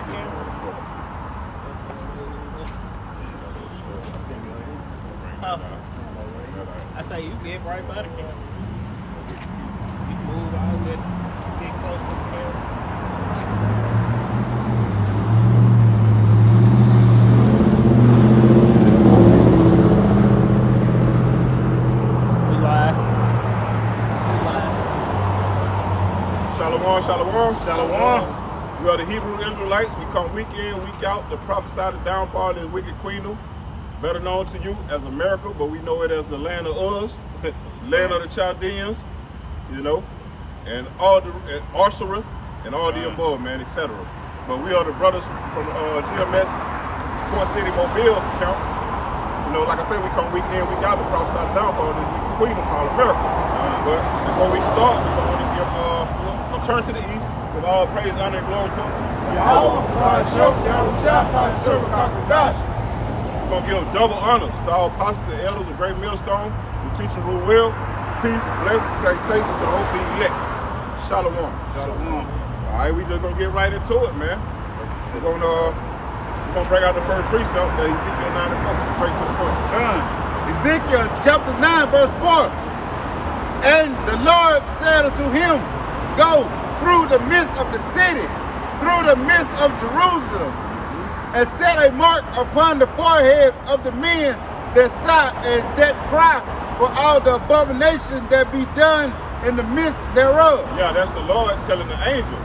camera. I say you get right by the camera. You move out there, get close to the camera. We live. Shalom, shalom. Shalom. We are the Hebrew Israelites. We come week in, week out to prophesy the downfall of this wicked queendom, better known to you as America, but we know it as the land of Uz, land of the Chaldeans, you know, and all the Arsareth and all the above, man, etc. But we are the brothers from GMS, Port City Mobile camp. You know, like I said, we come week in, week out to prophesy the downfall of this wicked queendom called America. But before we start, we want to give turn to the east with all praise, honor, and glory to Yahweh. We're going to give double honors to our apostles and elders of Great Millstone who teach and rule well, peace, blessings, salutations to the hopefully elect. Shalom. Shalom. All right, we just going to get right into it, man. We're going to break out the first precept, the Ezekiel 94, straight to the point. Ezekiel chapter 9, verse 4. And the Lord said unto him, Go through the midst of the city, through the midst of Jerusalem, and set a mark upon the foreheads of the men that sigh and that cry for all the abominations that be done in the midst thereof. Yeah, that's the Lord telling the angel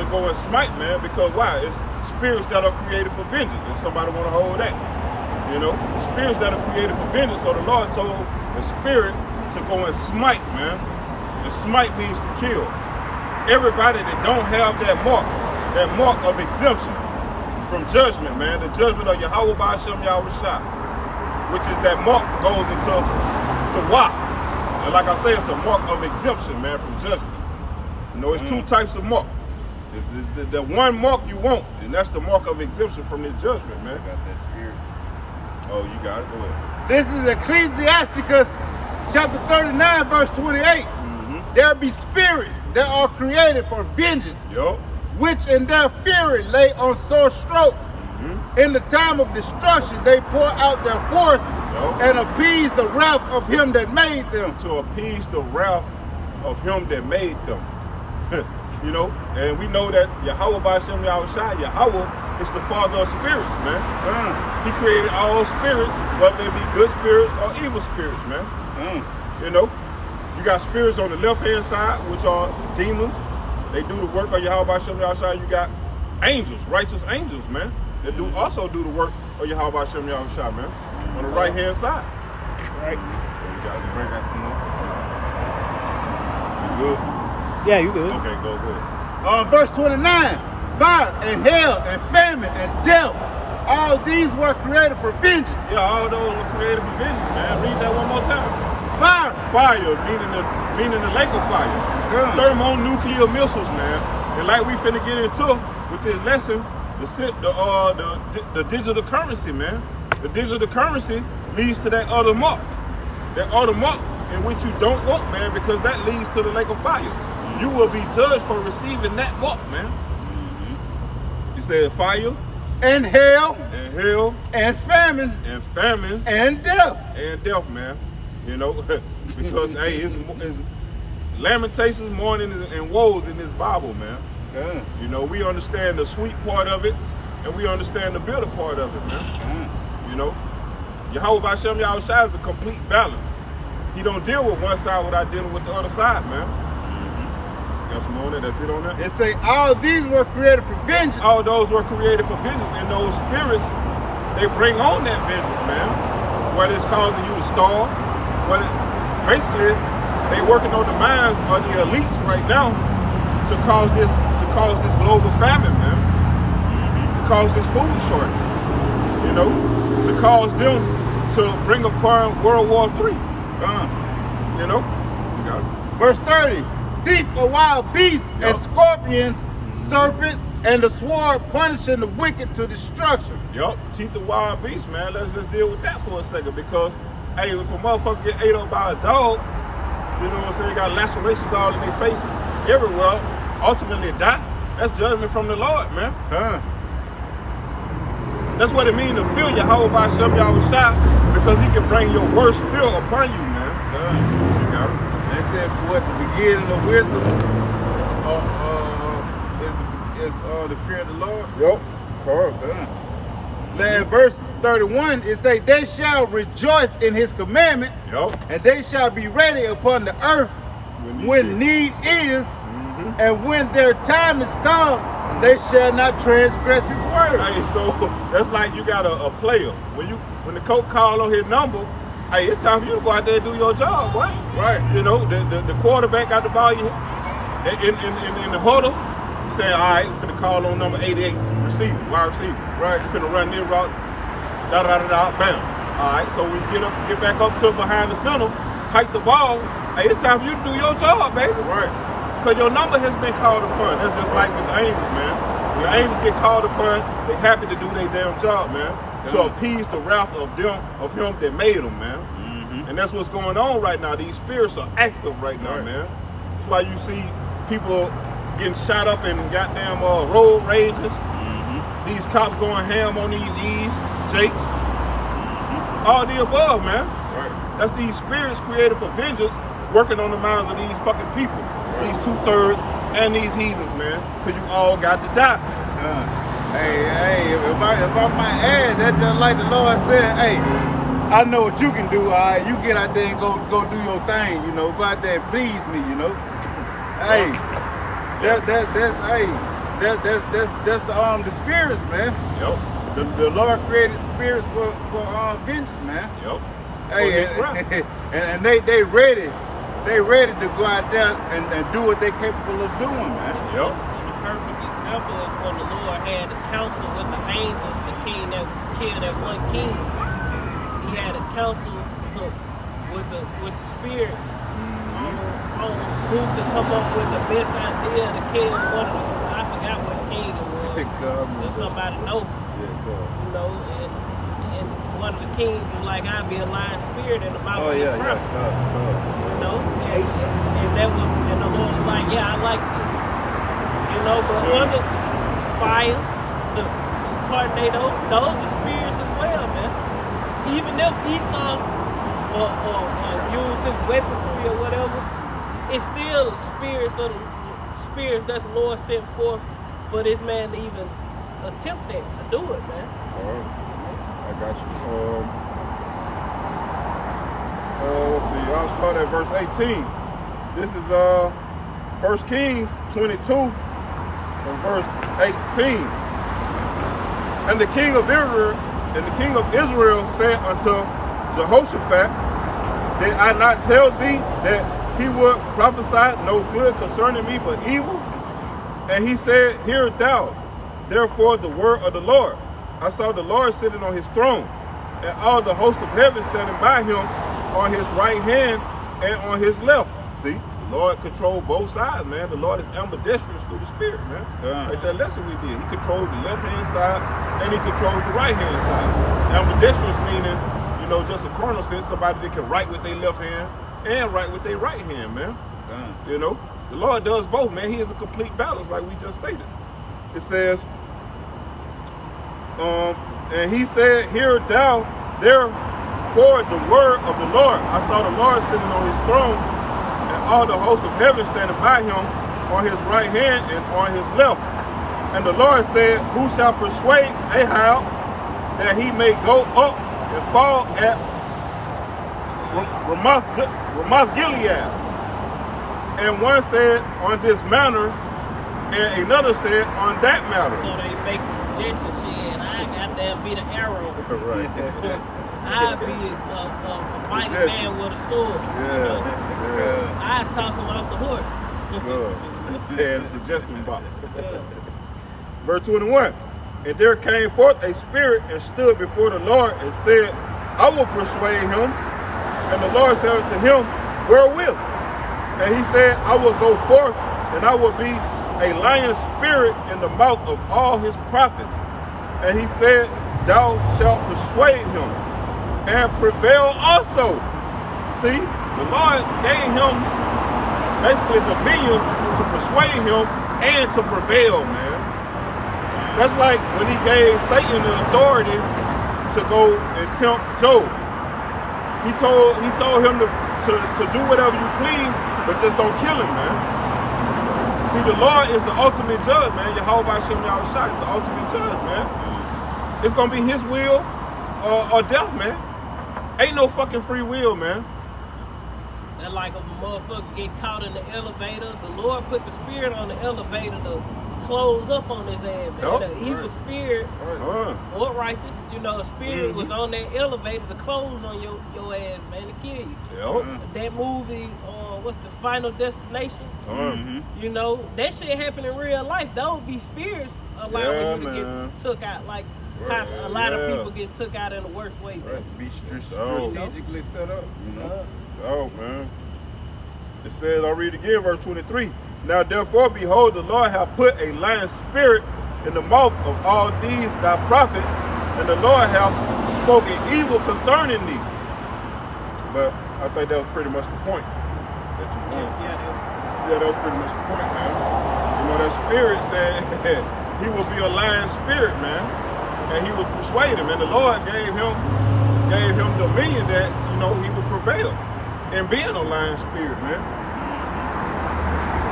to go and smite, man, because why? It's spirits that are created for vengeance, if somebody want to hold that. You know, spirits that are created for vengeance, so the Lord told the spirit to go and smite, man. And smite means to kill. Everybody that don't have that mark of exemption from judgment, man, the judgment of Yahweh Ba'ashem Yahushua, which is that mark goes into the wah. And like I say, it's a mark of exemption, man, from judgment. You know, it's two types of mark. It's the one mark you want, and that's the mark of exemption from this judgment, man. I got that spirit. Oh, you got it? Go ahead. This is Ecclesiasticus chapter 39, verse 28. There be spirits that are created for vengeance, which in their fury lay on sore strokes. In the time of destruction, they pour out their force and appease the wrath of him that made them. To appease the wrath of him that made them. You know, and we know that Yahweh Ba'ashem Yahushua, Yahweh is the father of spirits, man. He created all spirits, whether they be good spirits or evil spirits, man. You know, you got spirits on the left-hand side, which are demons. They do the work of Yahweh Ba'ashem Yahushua. You got angels, righteous angels, man, that also do the work of Yahweh Ba'ashem Yahushua, man, on the right-hand side. Right. You got to bring out some more. You good? Yeah, you good. Okay, go ahead. Verse 29, fire and hell and famine and death, all these were created for vengeance. Yeah, all those were created for vengeance, man. Read that one more time. Fire. Fire, meaning the lake of fire. Thermonuclear missiles, man. And like we finna get into with this lesson, the digital currency, man. The digital currency leads to that other mark. That other mark in which you don't want, man, because that leads to the lake of fire. You will be judged for receiving that mark, man. You said fire and hell and famine and death. And death, man. You know, because hey, it's lamentations, mourning, and woes in this Bible, man. You know, we understand the sweet part of it, and we understand the bitter part of it, man. You know, Yahweh Ba'ashem Yahushua is a complete balance. He don't deal with one side without dealing with the other side, man. Got some more on that? That's it on that? It say all these were created for vengeance. All those were created for vengeance, and those spirits, they bring on that vengeance, man. Whether it's causing you to starve, basically they working on the minds of the elites right now to cause this global famine, man. To cause this food shortage, you know, to cause them to bring upon World War III. You know, you got it. Verse 30. Teeth of wild beasts and scorpions, serpents, and the sword punishing the wicked to destruction. Teeth of wild beasts, man. Let's just deal with that for a second, because hey, if a motherfucker get ate up by a dog, you know what I'm saying, they got lacerations all in their face everywhere, ultimately die. That's judgment from the Lord, man. That's what it means to feel Yahweh Shem Yahushua, because he can bring your worst fear upon you, man. You got it. They said what the beginning of wisdom is the fear of the Lord. Yep. Correct. Last verse 31, it say, they shall rejoice in his commandments, Yep. and they shall be ready upon the earth when need is, and when their time is come, they shall not transgress his word. Hey, so that's like you got a player. When the coach call on his number, hey, it's time for you to go out there and do your job, boy. Right. You know, the quarterback got the ball in the huddle. You say, all right, we're finna call on number 88, receiver, wide receiver. Right. We're finna run this route, bam. All right, so we get back up to behind the center, hike the ball. Hey, it's time for you to do your job, baby. Right. Because your number has been called upon. That's just like with the angels, man. When the angels get called upon, they happy to do their damn job, man. To appease the wrath of him that made them, man. And that's what's going on right now. These spirits are active right now, man. That's why you see people getting shot up in goddamn road rages. These cops going ham on these Eves, Jakes. All the above, man. Right. That's these spirits created for vengeance working on the minds of these fucking people. These 2/3 and these heathens, man. Because you all got to die. Hey, if I might add, that's just like the Lord said, hey, I know what you can do, all right? You get out there and go do your thing, you know. Go out there and please me, you know. Hey, that's the spirits, man. Yep. The Lord created spirits for vengeance, man. Yep. Hey, and they ready. They ready to go out there and do what they capable of doing, man. Yep. And the perfect example is when the Lord had a council with the angels, the king that killed that one king. He had a council with the spirits on who could come up with the best idea to kill one of them. I forgot which king it was. If somebody know, you know, and one of the kings was like, I'd be a lying spirit in the mouth of his prophet. You know, and that was, and the Lord was like, yeah, I like it. You know, but under fire, the tornado, those are spirits as well, man. Even if Esau or use his weaponry or whatever, it's still spirits that the Lord sent forth for this man to even attempt that, to do it, man. I got you. Let's see. I'll start at verse 18. This is 1 Kings 22 and verse 18. And the king of Israel said unto Jehoshaphat, did I not tell thee that he would prophesy no good concerning me but evil? And he said, hear thou therefore the word of the Lord. I saw the Lord sitting on his throne, and all the host of heaven standing by him on his right hand and on his left. See, the Lord controlled both sides, man. The Lord is ambidextrous through the Spirit, man. Like that lesson we did. He controls the left-hand side, and he controls the right-hand side. Ambidextrous meaning, you know, just a carnal sense, somebody that can write with their left hand and write with their right hand, man. You know, the Lord does both, man. He is a complete balance, like we just stated. It says, and he said, hear thou therefore the word of the Lord. I saw the Lord sitting on his throne, and all the host of heaven standing by him on his right hand and on his left. And the Lord said, who shall persuade Ahab that he may go up and fall at Ramoth Gilead? And one said, on this manner, and another said, on that matter. So they make suggestions, shit, I goddamn be the arrow. Right. I'd be a mighty man with a sword. I'd toss him off the horse. Yeah, the suggestion box. Verse 21. And there came forth a spirit and stood before the Lord and said, I will persuade him. And the Lord said unto him, wherewith? And he said, I will go forth, and I will be a lion spirit in the mouth of all his prophets. And he said, thou shalt persuade him and prevail also. See, the Lord gave him basically dominion to persuade him and to prevail, man. That's like when he gave Satan the authority to go and tempt Job. He told him to do whatever you please, but just don't kill him, man. See, the Lord is the ultimate judge, man. Yehovah Hashem Yahushua is the ultimate judge, man. It's gonna be his will or death, man. Ain't no fucking free will, man. And like if a motherfucker get caught in the elevator, the Lord put the spirit on the elevator to close up on his ass, man. Yup. The evil spirit or righteous, you know, a spirit was on that elevator to close on your ass, man, to kill you. Yep. That movie, what's the Final Destination? You know, that shit happen in real life. Those be spirits allowing you to get took out, like how a lot of people get took out in the worst way, man. Be strategically set up, you know. Oh, man. It says, I'll read again, verse 23. Now therefore, behold, the Lord hath put a lying spirit in the mouth of all these thy prophets, and the Lord hath spoken evil concerning thee. But I think that was pretty much the point that you wanted. Yeah, that was pretty much the point, man. You know, that spirit said he will be a lying spirit, man. And he would persuade him. And the Lord gave him dominion that, you know, he would prevail in being a lying spirit, man.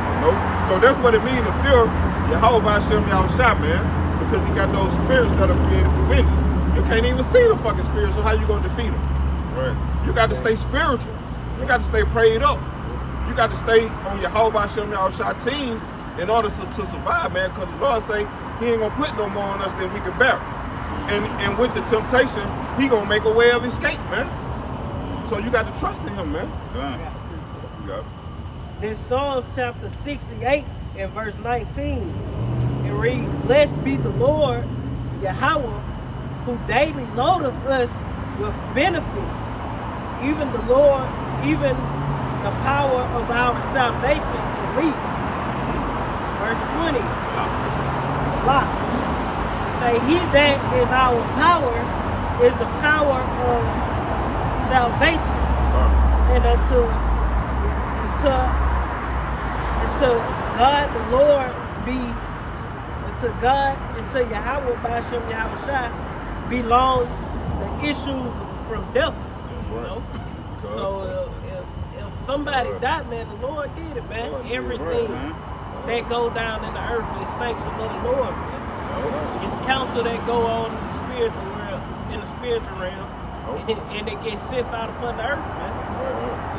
You know? So that's what it means to fear Yehovah Hashem Yahushua, man. Because he got those spirits that are created for vengeance. You can't even see the fucking spirits, so how you gonna defeat them? Right. You got to stay spiritual. You got to stay prayed up. You got to stay on Yehovah Hashem Yahushua team in order to survive, man. Because the Lord say he ain't gonna put no more on us than we can bear. And with the temptation, he gonna make a way of escape, man. So you got to trust in him, man. Yeah. This Psalms chapter 68 and verse 19, it reads, blessed be the Lord, Yahweh, who daily loadeth us with benefits. Even the Lord, even the power of our salvation salute. Verse 20, Salah. Say, he that is our power is the power of salvation. And unto God the Lord be, unto Yahweh B'Hashem Yahushua belong the issues from death. You know? So if somebody died, man, the Lord did it, man. Everything that go down in the earth is sanctioned of the Lord, man. It's counsel that go on in the spiritual realm, and it gets sent out upon the earth, man.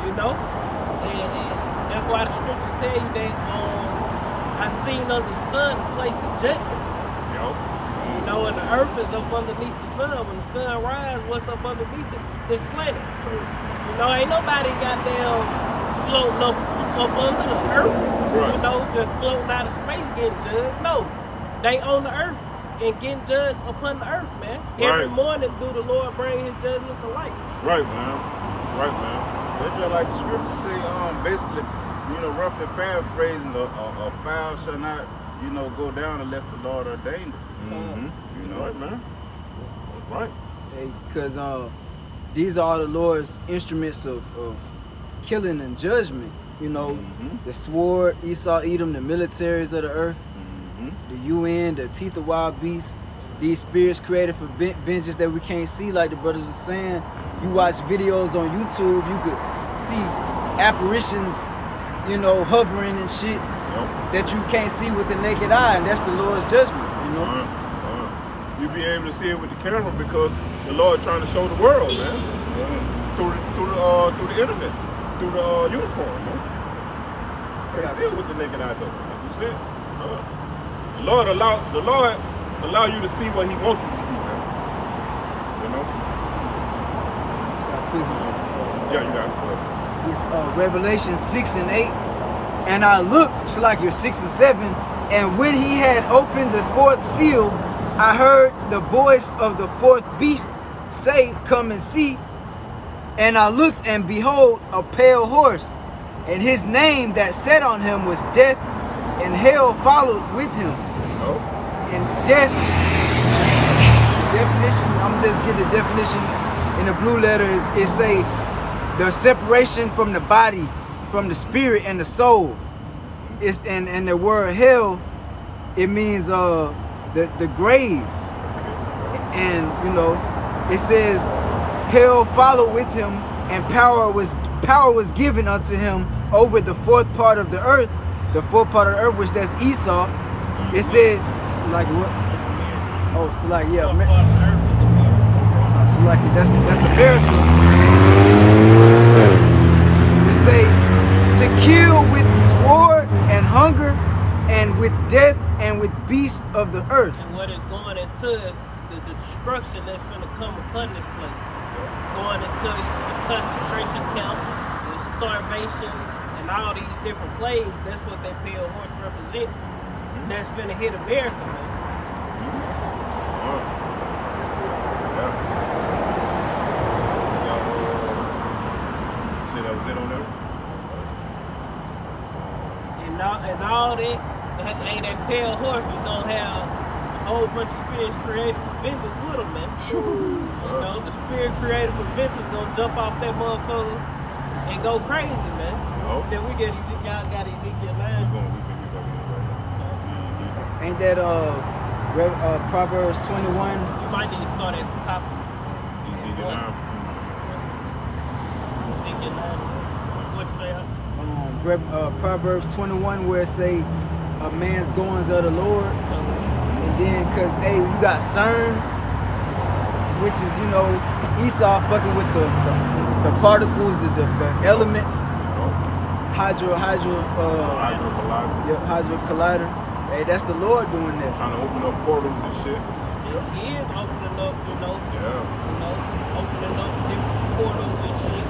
You know? And that's why the scripture tell you that I seen under the sun a place of judgment. You know, and the earth is up underneath the sun. When the sun rises, what's up underneath this planet? You know, ain't nobody goddamn floating up under the earth. You know, just floating out of space getting judged. No. They on the earth and getting judged upon the earth, man. Every morning do the Lord bring his judgment to light. That's right, man. That's right, man. That's just like the scripture say, basically, you know, roughly paraphrasing, a fowl shall not, you know, go down unless the Lord ordained it. You know, right, man. That's right. Because these are the Lord's instruments of killing and judgment. You know, the sword, Esau, Edom, the militaries of the earth, the UN, the teeth of wild beasts, these spirits created for vengeance that we can't see, like the brothers were saying. You watch videos on YouTube, you could see apparitions, you know, hovering and shit that you can't see with the naked eye, and that's the Lord's judgment, you know. You be able to see it with the camera because the Lord trying to show the world, man, through the internet, through the unicorn, man. Can't see it with the naked eye, though. Like you said. The Lord allow you to see what he wants you to see, man. You know? Yeah, you got it. It's Revelation 6 and 8. And I looked, it's like you're 6 and 7, and when he had opened the fourth seal, I heard the voice of the fourth beast say, come and see. And I looked, and behold, a pale horse, and his name that sat on him was Death, and hell followed with him. And death, definition, I'm just get the definition in the blue letter, is say the separation from the body, from the spirit and the soul. It's and the word hell, it means the grave. And you know, it says hell followed with him, and power was given unto him over the fourth part of the earth, which that's Esau. It says, so like what? Oh, so like yeah, so like that's a miracle. It say to kill with sword and hunger and with death and with beasts of the earth. And what is going into is the destruction that's going to come upon this place. Going into the concentration camp, the starvation, and all these different plagues. That's what that pale horse represents. That's going to hit America, man. See, that was it on there? And all that pale horse is going to have a whole bunch of spirits created for vengeance with them, man. You know, the spirit created for vengeance going to jump off that motherfucker and go crazy, man. Then we get y'all got Ezekiel 9. Ain't that Proverbs 21? You might need to start at the top. Ezekiel 9. Ezekiel 9. What you say? Proverbs 21, where it say a man's goings of the Lord. And then, cause hey, you got CERN, which is, you know, Esau fucking with the particles, the elements. Hydro collider. Hey, that's the Lord doing that. Trying to open up portals and shit. He is opening up, you know. Yeah. You know, opening up different portals and shit.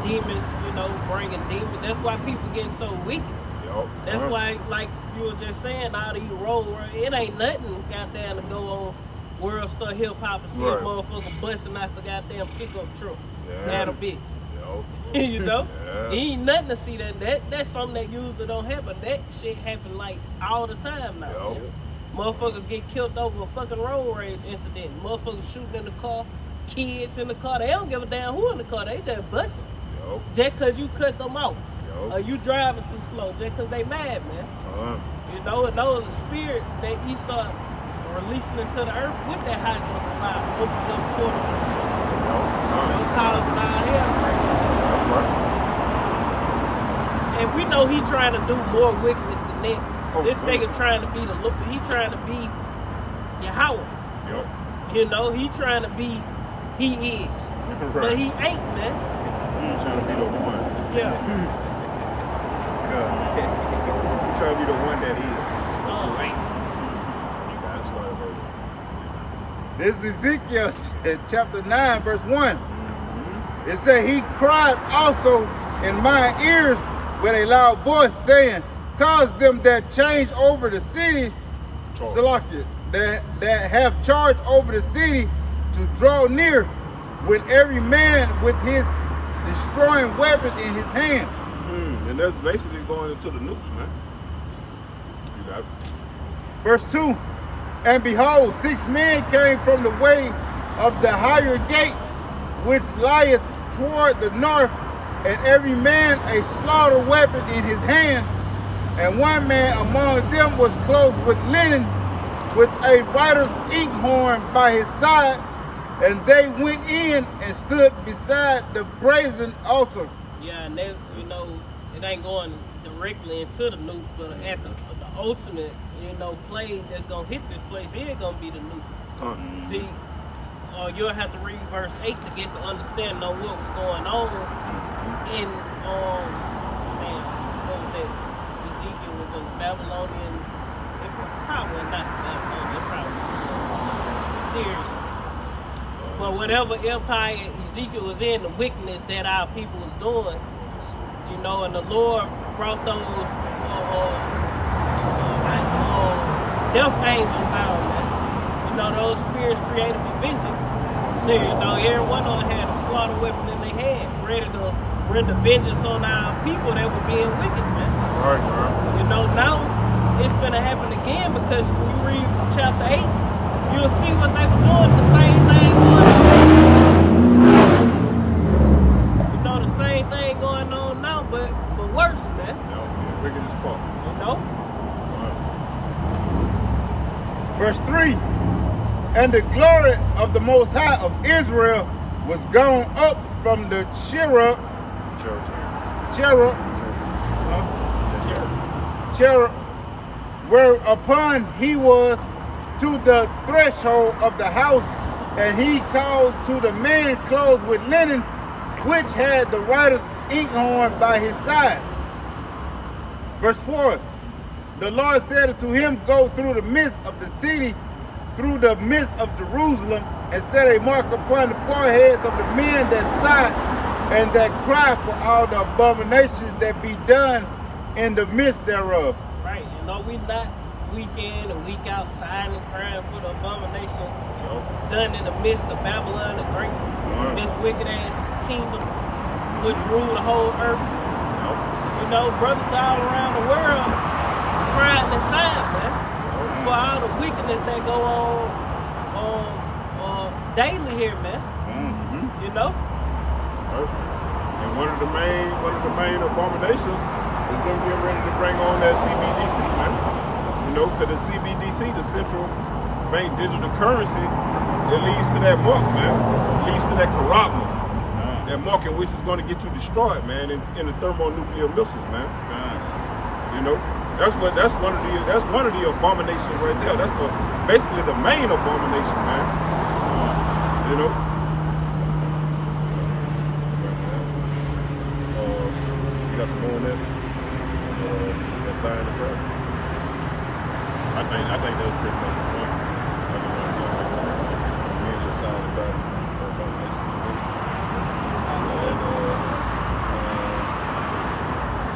Demons, you know, bringing demons. That's why people getting so wicked. That's why, like you were just saying, all these it ain't nothing goddamn to go on World Star Hip Hop and see a motherfucker busting out the goddamn pickup truck. That a bitch. You know? It ain't nothing to see that. That's something that usually don't happen. That shit happen like all the time now. Motherfuckers get killed over a fucking road rage incident. Motherfuckers shooting in the car, kids in the car. They don't give a damn who in the car. They just busting. Just cause you cut them off. Or you driving too slow just cause they mad, man. You know, and those are spirits that Esau releasing into the earth with that hydro collider, opening up portals and shit. Those cause down here. And we know he trying to do more wickedness than that. This nigga trying to be he trying to be Yahweh. You know, he trying to be, he is. But he ain't, man. He trying to be the one. Yeah. He trying to be the one that is. But you ain't. You gotta start over. This is Ezekiel chapter 9, verse 1. It said, he cried also in my ears with a loud voice, saying, cause them that change over the city, Salakia, that have charge over the city, to draw near, with every man with his destroying weapon in his hand. And that's basically going into the nukes, man. You got it. Verse 2, and behold, 6 men came from the way of the higher gate, which lieth toward the north, and every man a slaughter weapon in his hand. And one man among them was clothed with linen, with a writer's inkhorn by his side. And they went in and stood beside the brazen altar. Yeah, and they, you know, it ain't going directly into the nukes, but at the ultimate, you know, plague that's gonna hit this place, it ain't gonna be the nuke. See, you'll have to read verse 8 to get the understanding on what was going on in, man, what was that? Ezekiel was in Babylonian, probably not Babylonian, probably Syria. But whatever empire Ezekiel was in, the wickedness that our people was doing, you know, and the Lord brought those death angels down, man. You know, those spirits created for vengeance. You know, every one of them had a slaughter weapon in their hand, ready to render vengeance on our people that were being wicked, man. You know, now it's gonna happen again, because when you read chapter 8, you'll see what they were doing, the same thing going on. You know, the same thing going on now, but worse, man. Yeah, wicked as fuck. You know? Verse 3. And the glory of the Most High of Israel was gone up from the cherub, whereupon he was to the threshold of the house, and he called to the man clothed with linen, which had the writer's inkhorn by his side. Verse 4. The Lord said unto him, go through the midst of the city, through the midst of Jerusalem, and set a mark upon the foreheads of the men that sigh and that cry for all the abominations that be done in the midst thereof. Right, you know, we not week in and week out sighing and crying for the abomination done in the midst of Babylon the Great, this wicked ass kingdom which rule the whole earth. You know, brothers all around the world crying and sighing, man, for all the wickedness that go on daily here, man. You know? And one of the main abominations is them getting ready to bring on that CBDC, man. You know, because the CBDC, the central bank digital currency, it leads to that mark, man. It leads to that corruption. That mark in which is going to get you destroyed, man, in the thermonuclear missiles, man. You know, that's one of the abominations right there. That's basically the main abomination, man. You know. You got some more in there? That sign of prayer. I think that was pretty much the point. The sign of prayer.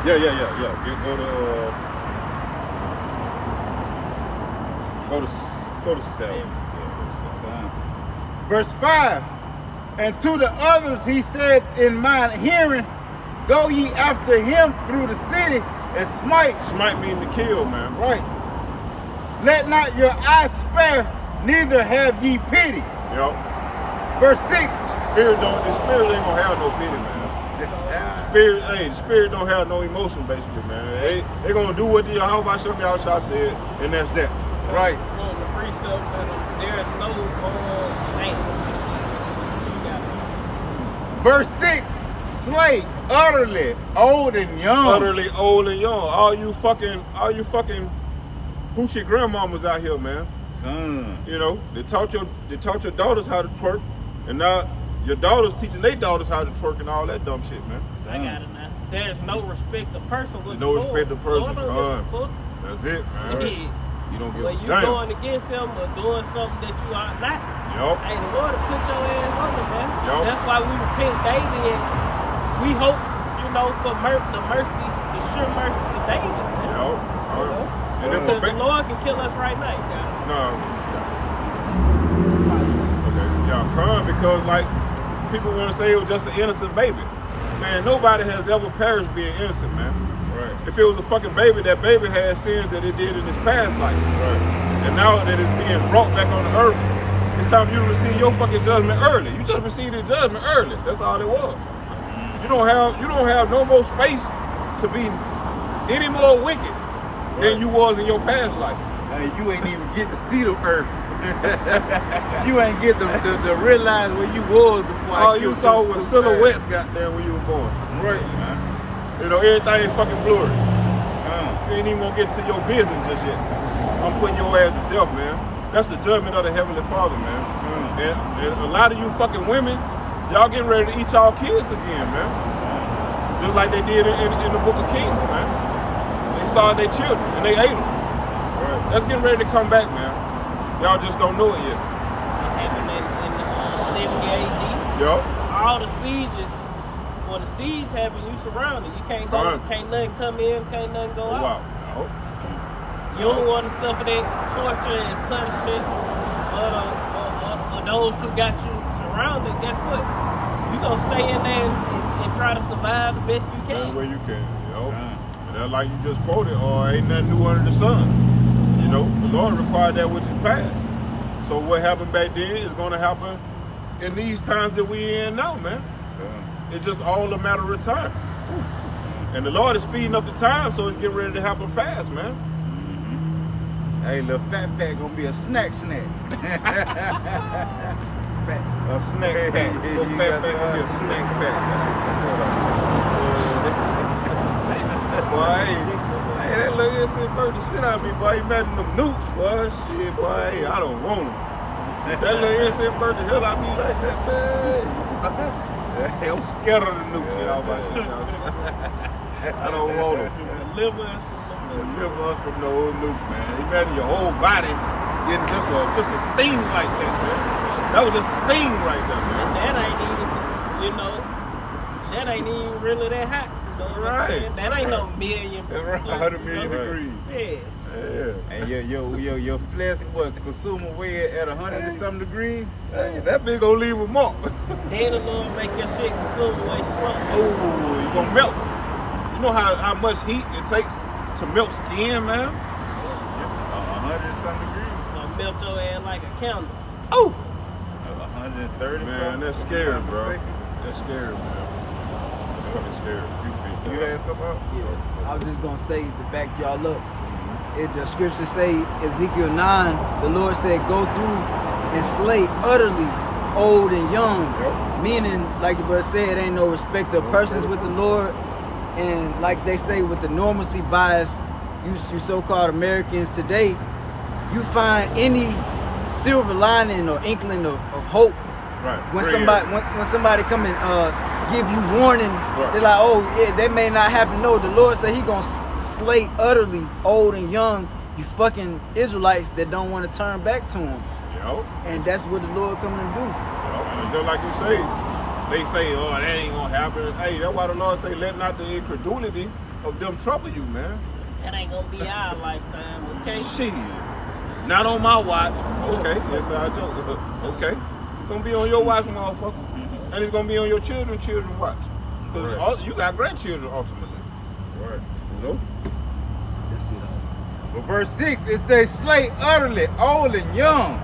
Yeah. Go to 7. Verse 5. And to the others he said in mine hearing, go ye after him through the city and smite. Smite mean to kill, man. Right. Let not your eye spare, neither have ye pity. Yep. Verse 6. The spirit ain't gonna have no pity, man. The spirit don't have no emotion, basically, man. They gonna do what the Yahweh Shah said, and that's that. Right. On the precept that there is no Verse 6. Slay utterly old and young. Utterly old and young. All you fucking hoochie grandmamas out here, man. You know, they taught your daughters how to twerk, and now your daughters teaching their daughters how to twerk and all that dumb shit, man. I got it now. There's no respect of person with no respect of person. That's it, man. You don't give a damn. You going against him or doing something that you are not. Yup. Hey, the Lord will put your ass under, man. Yup. That's why we repent daily, and we hope, you know, for the mercy, the sure mercy of David, man. Yup. You know? Because the Lord can kill us right now, God. No. Okay. Y'all crying because, like, people want to say it was just an innocent baby. Man, nobody has ever perished being innocent, man. Right. If it was a fucking baby, that baby had sins that it did in his past life. Right. And now that it's being brought back on the earth, it's time for you to receive your fucking judgment early. You just received the judgment early. That's all it was. You don't have no more space to be any more wicked than you was in your past life. Hey, you ain't even get to see the earth. You ain't get to realize where you was before. All you saw was silhouettes, goddamn, when you were born. Right, man. You know, everything fucking blurry. You ain't even gonna get to your vision just yet. I'm putting your ass to death, man. That's the judgment of the Heavenly Father, man. And a lot of you fucking women, y'all getting ready to eat y'all kids again, man. Just like they did in the Book of Kings, man. They saw their children and they ate them. Right. That's getting ready to come back, man. Y'all just don't know it yet. It happened in 70 AD. Yup. All the sieges, when the siege happen, you surrounded. You can't go, can't nothing come in, can't nothing go out. Wow. No. You don't want to suffer that torture and punishment of those who got you surrounded. Guess what? You gonna stay in there and try to survive the best you can. That's where you can, you know. And that's like you just quoted, or ain't nothing new under the sun. You know, the Lord required that which is past. So what happened back then is gonna happen in these times that we in now, man. It's just all a matter of time. And the Lord is speeding up the time, so it's getting ready to happen fast, man. Hey, little fat gonna be a snack. Fat A snack pack. Little fat gonna be a snack pack. Boy, hey, that little innocent bird the shit out of me, boy. He mad at them nukes, boy. Shit, boy, hey, I don't want him. That little innocent bird the hell out of me like that, man. I'm scared of the nukes, y'all. I don't want him. Deliver us From the old nukes, man. He mad at your whole body getting just a sting like that, man. That was just a sting right there, man. that ain't even, you know, that ain't even really that hot. You know what I'm saying? That ain't no million. That's right, 100 million degrees. Yeah. Yeah. And your flesh what consume away at 100 and some degrees. Hey, that big gonna leave a mark. Then the Lord make your shit consume away slow. Oh, you gonna melt. You know how much heat it takes to melt skin, man? 100 and some degrees. Gonna melt your ass like a candle. Oh! 130 Man, something. that's scary, bro. That's scary, man. That's fucking scary. You had something up? Yeah, I was just gonna say to back y'all up. The scriptures say Ezekiel 9, the Lord said, "Go through and slay utterly old and young," meaning, like the brother said, ain't no respect of persons with the Lord, and like they say with the normalcy bias, you so-called Americans today, you find any silver lining or inkling of hope. Right. When somebody come and give you warning, they're like, oh yeah, that may not happen. No, the Lord said he gonna slay utterly old and young, you fucking Israelites that don't want to turn back to him. And that's what the Lord coming to do. And just like you say, they say, oh, that ain't gonna happen. Hey, that's why the Lord say, let not the incredulity of them trouble you, man. That ain't gonna be our lifetime, okay? Shit. Not on my watch. Okay, that's how I joke. Okay. It's gonna be on your watch, motherfucker. And it's gonna be on your children's watch. Because you got grandchildren ultimately. Right. You know? But verse 6, it says, slay utterly old and young,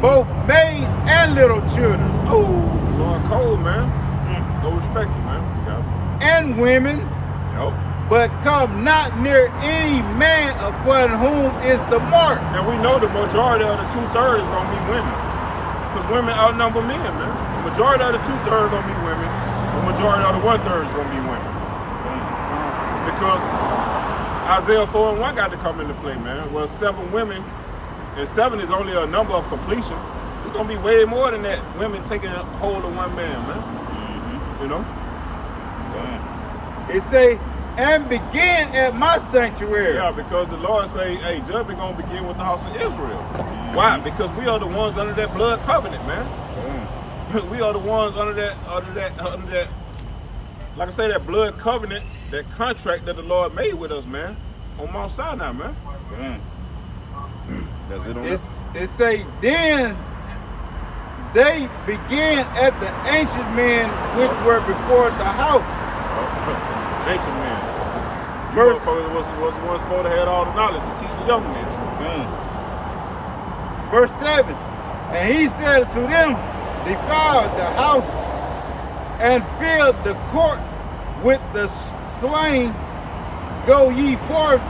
both maids and little children. Oh, Lord cold, man. No respect, man. And women. Yep. But come not near any man upon whom is the mark. And we know the majority of the 2/3 is gonna be women. Because women outnumber men, man. The majority of the 2/3 gonna be women. The majority of the 1/3 is gonna be women. Because Isaiah 4:1 got to come into play, man. Well, 7 women, and 7 is only a number of completion. It's gonna be way more than that. Women taking hold of one man, man. You know? It say, and begin at my sanctuary. Yeah, because the Lord say, hey, judgment gonna begin with the house of Israel. Why? Because we are the ones under that blood covenant, man. We are the ones under that, like I say, that blood covenant, that contract that the Lord made with us, man, on Mount Sinai, man. That's it on It say, then they began at the ancient men which were before the house. Ancient men. Verse was the one supposed to have all the knowledge to teach the young men. Verse 7, and he said to them, defile the house and fill the courts with the slain. Go ye forth.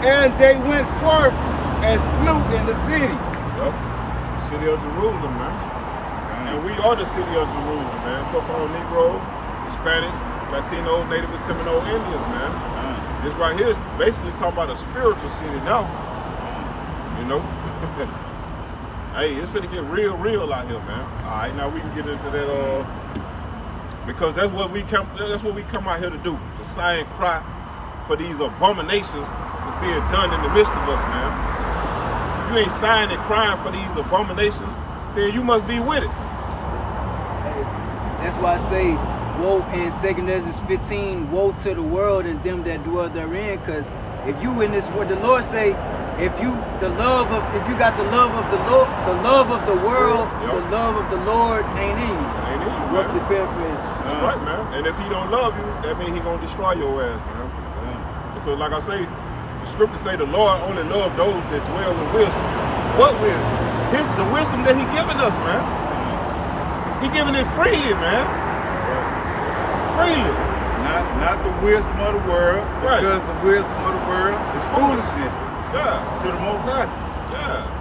And they went forth and slew in the city. Yep. City of Jerusalem, man. And we are the city of Jerusalem, man. So-called Negroes, Hispanics, Latinos, Native and Seminole Indians, man. This right here is basically talking about a spiritual city now. You know? Hey, it's finna get real out here, man. Alright, now we can get into that because that's what we come out here to do. To sigh and cry for these abominations that's being done in the midst of us, man. If you ain't sighing and crying for these abominations, then you must be with it. That's why I say, woe in 2 Ezra 15, woe to the world and them that dwell therein, because if you in this world, the Lord say, if you got the love of the Lord, the love of the world, the love of the Lord ain't in you. Ain't in you, man. Roughly paraphrase. That's right, man. And if he don't love you, that means he gonna destroy your ass, man. Because like I say, the scriptures say the Lord only loves those that dwell with wisdom. What wisdom? The wisdom that he given us, man. He giving it freely, man. Freely. Not the wisdom of the world, because the wisdom of the world is foolishness Yeah. to the Most High. Yeah.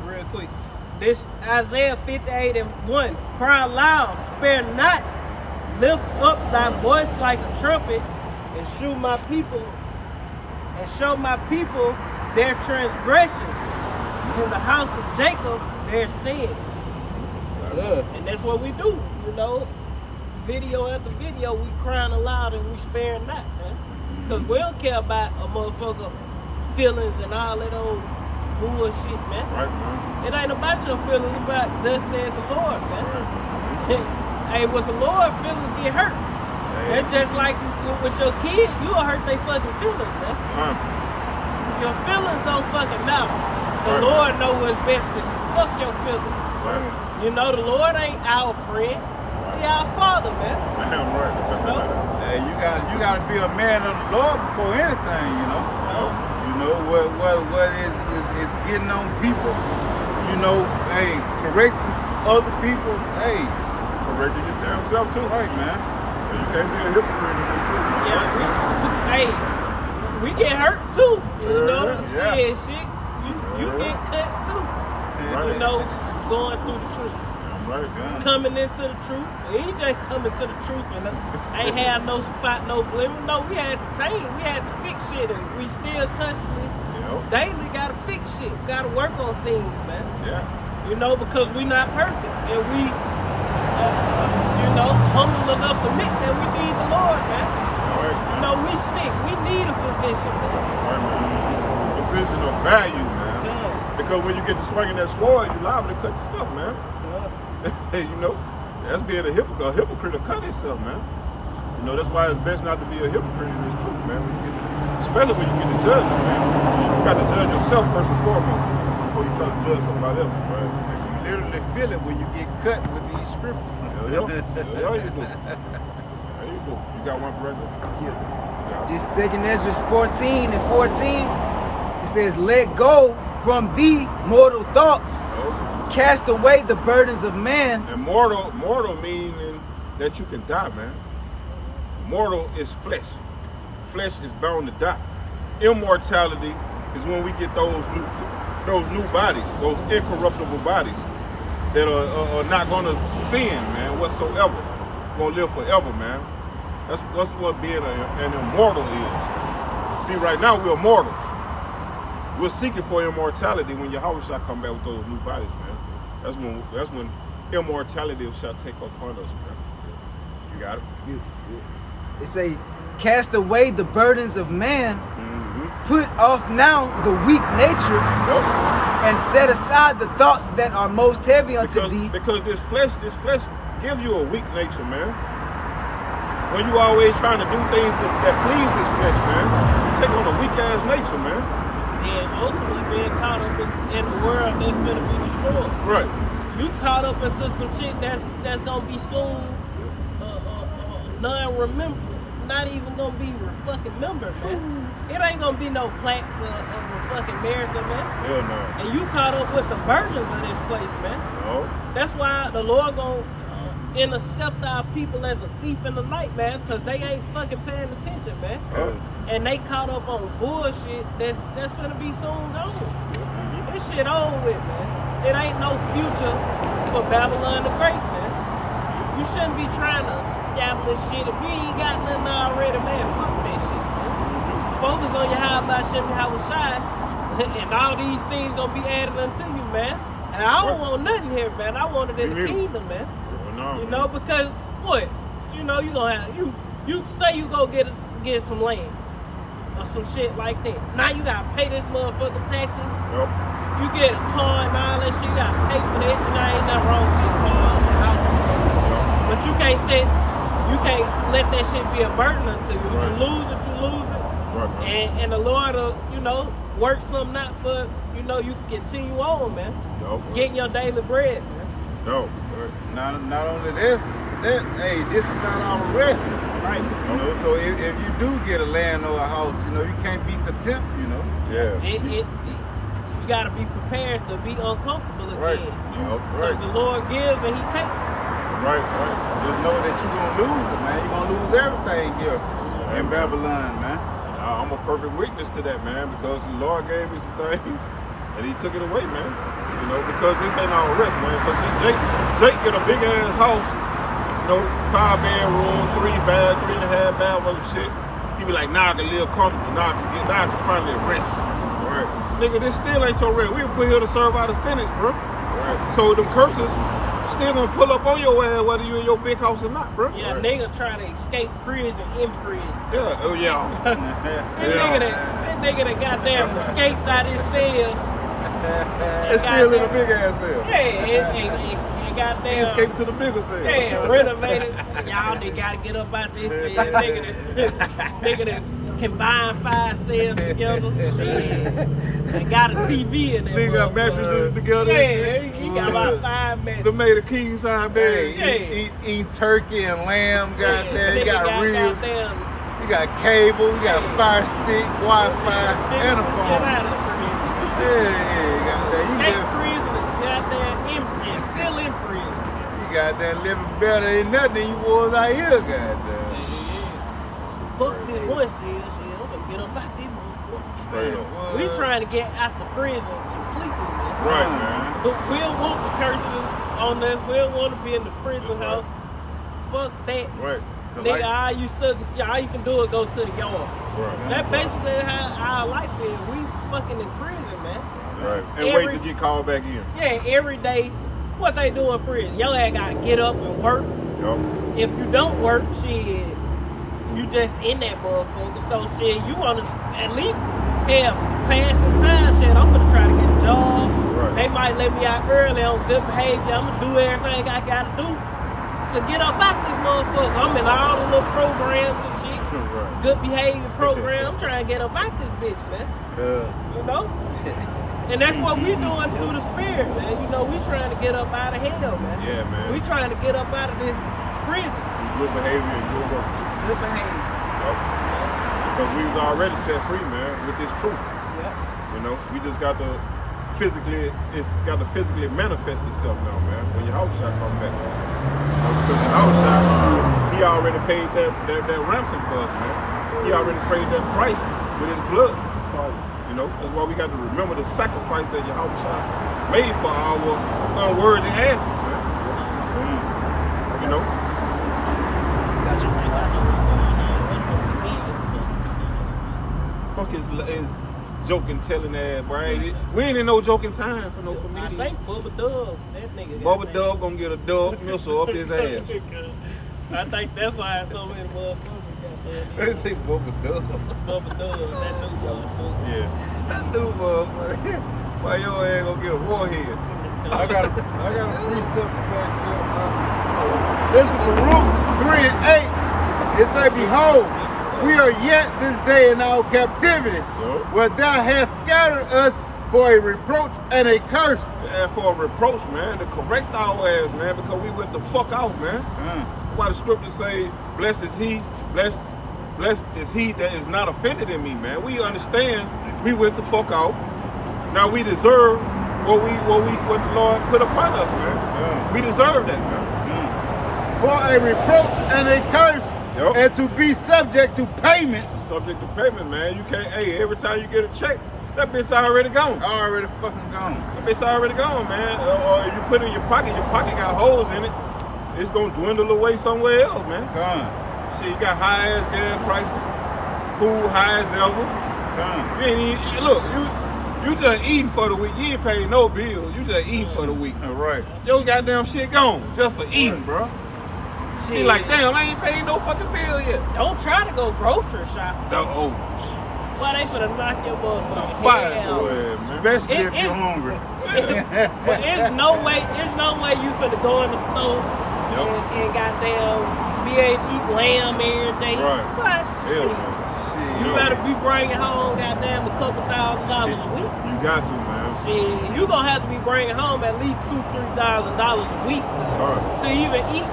Real quick. This Isaiah 58:1. Cry loud, spare not, lift up thy voice like a trumpet, and show my people their transgressions, in the house of Jacob their sins. Yeah. And that's what we do, you know. Video after video, we crying aloud and we sparing not, man. Because we don't care about a motherfucker feelings and all that old bullshit, man. Right, man. It ain't about your feelings, it's about thus said the Lord, man. Right. Hey, with the Lord, feelings get hurt. Hey. That's just like with your kid, you'll hurt their fucking feelings, man. Your feelings don't fucking matter. The Right. Lord know what's best for you. Fuck your feelings. Right. You know, the Lord ain't our friend. He our Father, man. Damn right. No. Hey, you gotta be a man of the Lord before anything, you know. You know what is getting on people. You know, hey, correcting other people. Hey, Correcting your damn self too. right, man. You can't be a hypocrite in this truth, man. Yeah, hey, we get hurt too. You know, Yeah. shit. You get cut too. Right. You know, going through the truth. Damn right, man. Coming into the truth. We ain't just coming to the truth and ain't have no spot, no blemish. No, we had to change. We had to fix shit, and we still constantly, Yep. daily gotta fix shit. Gotta work on things, man. Yeah. You know, because we not perfect, and we, you know, humble enough to admit that we need the Lord, man. All right. You know, we sick. We need a physician, man. Right, man. Position of value, man. Yeah. Because when you get to swinging that sword, you liable to cut yourself, man. Yeah. You know, that's being a hypocrite. A hypocrite will cut himself, man. You know, that's why it's best not to be a hypocrite in this truth, man. When you get especially when you get to judging, man. You got to judge yourself first and foremost before you try to judge somebody else, right? You literally feel it when you get cut with these scriptures. Yeah, you do. Yeah, you do. You got one, brother? Yeah. This 2 Ezra 14:14, it says, let go from thee mortal thoughts, cast away the burdens of man. And mortal meaning that you can die, man. Mortal is flesh. Flesh is bound to die. Immortality is when we get those new bodies, those incorruptible bodies that are not gonna sin, man, whatsoever. Gonna live forever, man. That's what being an immortal is. See, right now we're mortals. We're seeking for immortality when Yahweh shall come back with those new bodies, man. That's when immortality shall take upon us, man. You got it? It say, cast away the burdens of man, put off now the weak nature, and set aside the thoughts that are most heavy unto thee. Because this flesh gives you a weak nature, man. When you always trying to do things that please this flesh, man, you take on a weak ass nature, man. And ultimately being caught up in the world that's gonna be destroyed. Right. You caught up into some shit that's gonna be soon non-remember, not even gonna be fucking remembered, man. It ain't gonna be no plaques of a fucking America, man. Hell no. And you caught up with the burdens of this place, man. No. That's why the Lord gonna intercept our people as a thief in the night, man, because they ain't fucking paying attention, man. And they caught up on bullshit that's gonna be soon gone. This shit over with, man. It ain't no future for Babylon the Great, man. You shouldn't be trying to establish shit. If you ain't got nothing already, man, fuck that shit, man. Focus on your how about Shem Hawashai, and all these things gonna be added unto you, man. And I don't want nothing here, man. I want it in the kingdom, man. You know, because what? You know, you gonna have you say you go get some land or some shit like that. Now you gotta pay this motherfucking taxes. Yep. You get a car and all that shit, you gotta pay for that. And there ain't nothing wrong with getting a car and house and stuff. But you can't let that shit be a burden unto you. If you lose it, you lose it. Right. And the Lord will, you know, work something out for, you know, you can continue on, man. Getting your daily bread, man. No. Not only this, hey, this is not our rest. Right. You know, so if you do get a land or a house, you know, you can't be content, you know. Yeah. You gotta be prepared to be uncomfortable again. Right. Because the Lord give and He take. Right. Just know that you're gonna lose it, man. You're gonna lose everything here in Babylon, man. I'm a perfect witness to that, man, because the Lord gave me some things and he took it away, man. You know, because this ain't our rest, man. Because Jake get a big ass house, you know, 5 bedroom, 3 bath, 3.5 bath, other shit. He be like, nah, I can live comfortable, nah, I can finally rest. Right. Nigga, this still ain't your rest. We were put here to serve out a sentence, bro. Right. So them curses still gonna pull up on your ass whether you in your big house or not, bro. Yeah, right. Nigga trying to escape prison in prison. Yeah, oh yeah. That nigga that goddamn escaped out his cell. It's still in a big ass cell. Yeah, and goddamn. He escaped to the bigger cell. Yeah, renovated. Y'all they gotta get up out this cell. Nigga that combine 5 cells together. Shit. And got a TV in there. Nigga got mattresses together. Yeah, he got about 5 mattresses. They made a king size bed. Hey, eat turkey and lamb, goddamn. Yeah, You got ribs. goddamn. You got cable. You got fire stick, Wi-Fi, and a phone. Yeah, goddamn. You State live, prison is goddamn in still in prison. you goddamn living better than nothing you was out here, goddamn. Fuck this one cell, shit. I'm gonna get up out this motherfucker. Straight up. We trying to get out the prison completely, man. Right, man. But we don't want the curses on us. We don't want to be in the prison house. Fuck that. Right. Nigga, all you can do is go to the yard. Right. That's basically how our life is. We fucking in prison, man. Right. And wait to get called back in. Yeah, every day. What they do in prison? Your ass gotta get up and work. Yup. If you don't work, shit, you just in that motherfucker. So shit, you wanna at least pass some time, shit. I'm gonna try to get a job. Right. They might let me out early on good behavior. I'm gonna do everything I gotta do to get up out this motherfucker. I'm in all the little programs and shit. Right. Good behavior program. I'm trying to get up out this bitch, man. You know? And that's what we doing through the spirit, man. You know, we trying to get up out of hell, man. Yeah, man. We trying to get up out of this prison. Good behavior and good works. Good behavior. Yup. Because we was already set free, man, with this truth. Yeah. You know, we just got to physically manifest itself now, man. When your house shot come back. Because your house shot, he already paid that ransom for us, man. He already paid that price with his blood. You know, that's why we got to remember the sacrifice that Yahushua made for our unworthy asses, man. You know? Fuck his joking, telling ass, boy. We ain't in no joking time for no comedian. I think Bubba Dub, that nigga. Bubba Dub gonna get a dub missile up his ass. I think that's why so many motherfuckers got that. They say Bubba Dub. Bubba Dub, that new motherfucker. Yeah. That new motherfucker. Why your ass gonna get a warhead? I got a precept back there. This is Baruch 3 and 8. It say, behold, we are yet this day in our captivity, where thou hast scattered us for a reproach and a curse. Yeah, for a reproach, man, to correct our ass, man, because we went the fuck out, man. Why the scriptures say, blessed is he that is not offended in me, man. We understand we went the fuck out. Now we deserve what the Lord put upon us, man. We deserve that, man. For a reproach and a curse, and to be subject to payments. Subject to payment, man. You can't, hey, every time you get a check, that bitch already gone. Already fucking gone. That bitch already gone, man. Or if you put it in your pocket got holes in it, it's gonna dwindle away somewhere else, man. Gone. Shit, you got high ass gas prices, food high as ever. Gone. You ain't even, look, you just eating for the week. You ain't paying no bills. You just eating for the week. Right. Your goddamn shit gone just for eating, bro. Be like, damn, I ain't paying no fucking bill yet. Don't try to go grocery shopping. Oh. Why they finna knock your motherfucking Fire head out? your ass, man. Especially if you're hungry. But there's no way you finna go in the store and goddamn be able to eat lamb every day. Right. What? Hell, Shit. man. You better be bringing home goddamn a couple $1,000 a week. You got to, man. Shit, you gonna have to be bringing home at least $2,000-$3,000 a week Right. to even eat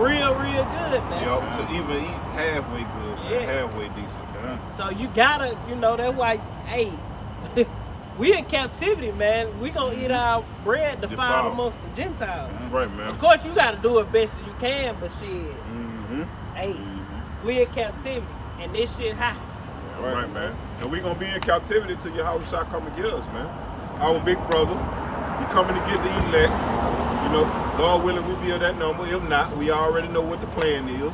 real good, man. To even eat halfway good, man. Halfway decent, man. So you gotta, that's why, hey, we in captivity, man. We gonna eat our bread defiled amongst the Gentiles. Right, man. Of course, you gotta do it best as you can, but shit, Mm-hmm. hey, we in captivity, and this shit hot. Right, man. And we're going to be in captivity till Yahweh shall come and get us, man. Our big brother, he coming to get the elect. You know, Lord willing, we be of that number. If not, we already know what the plan is.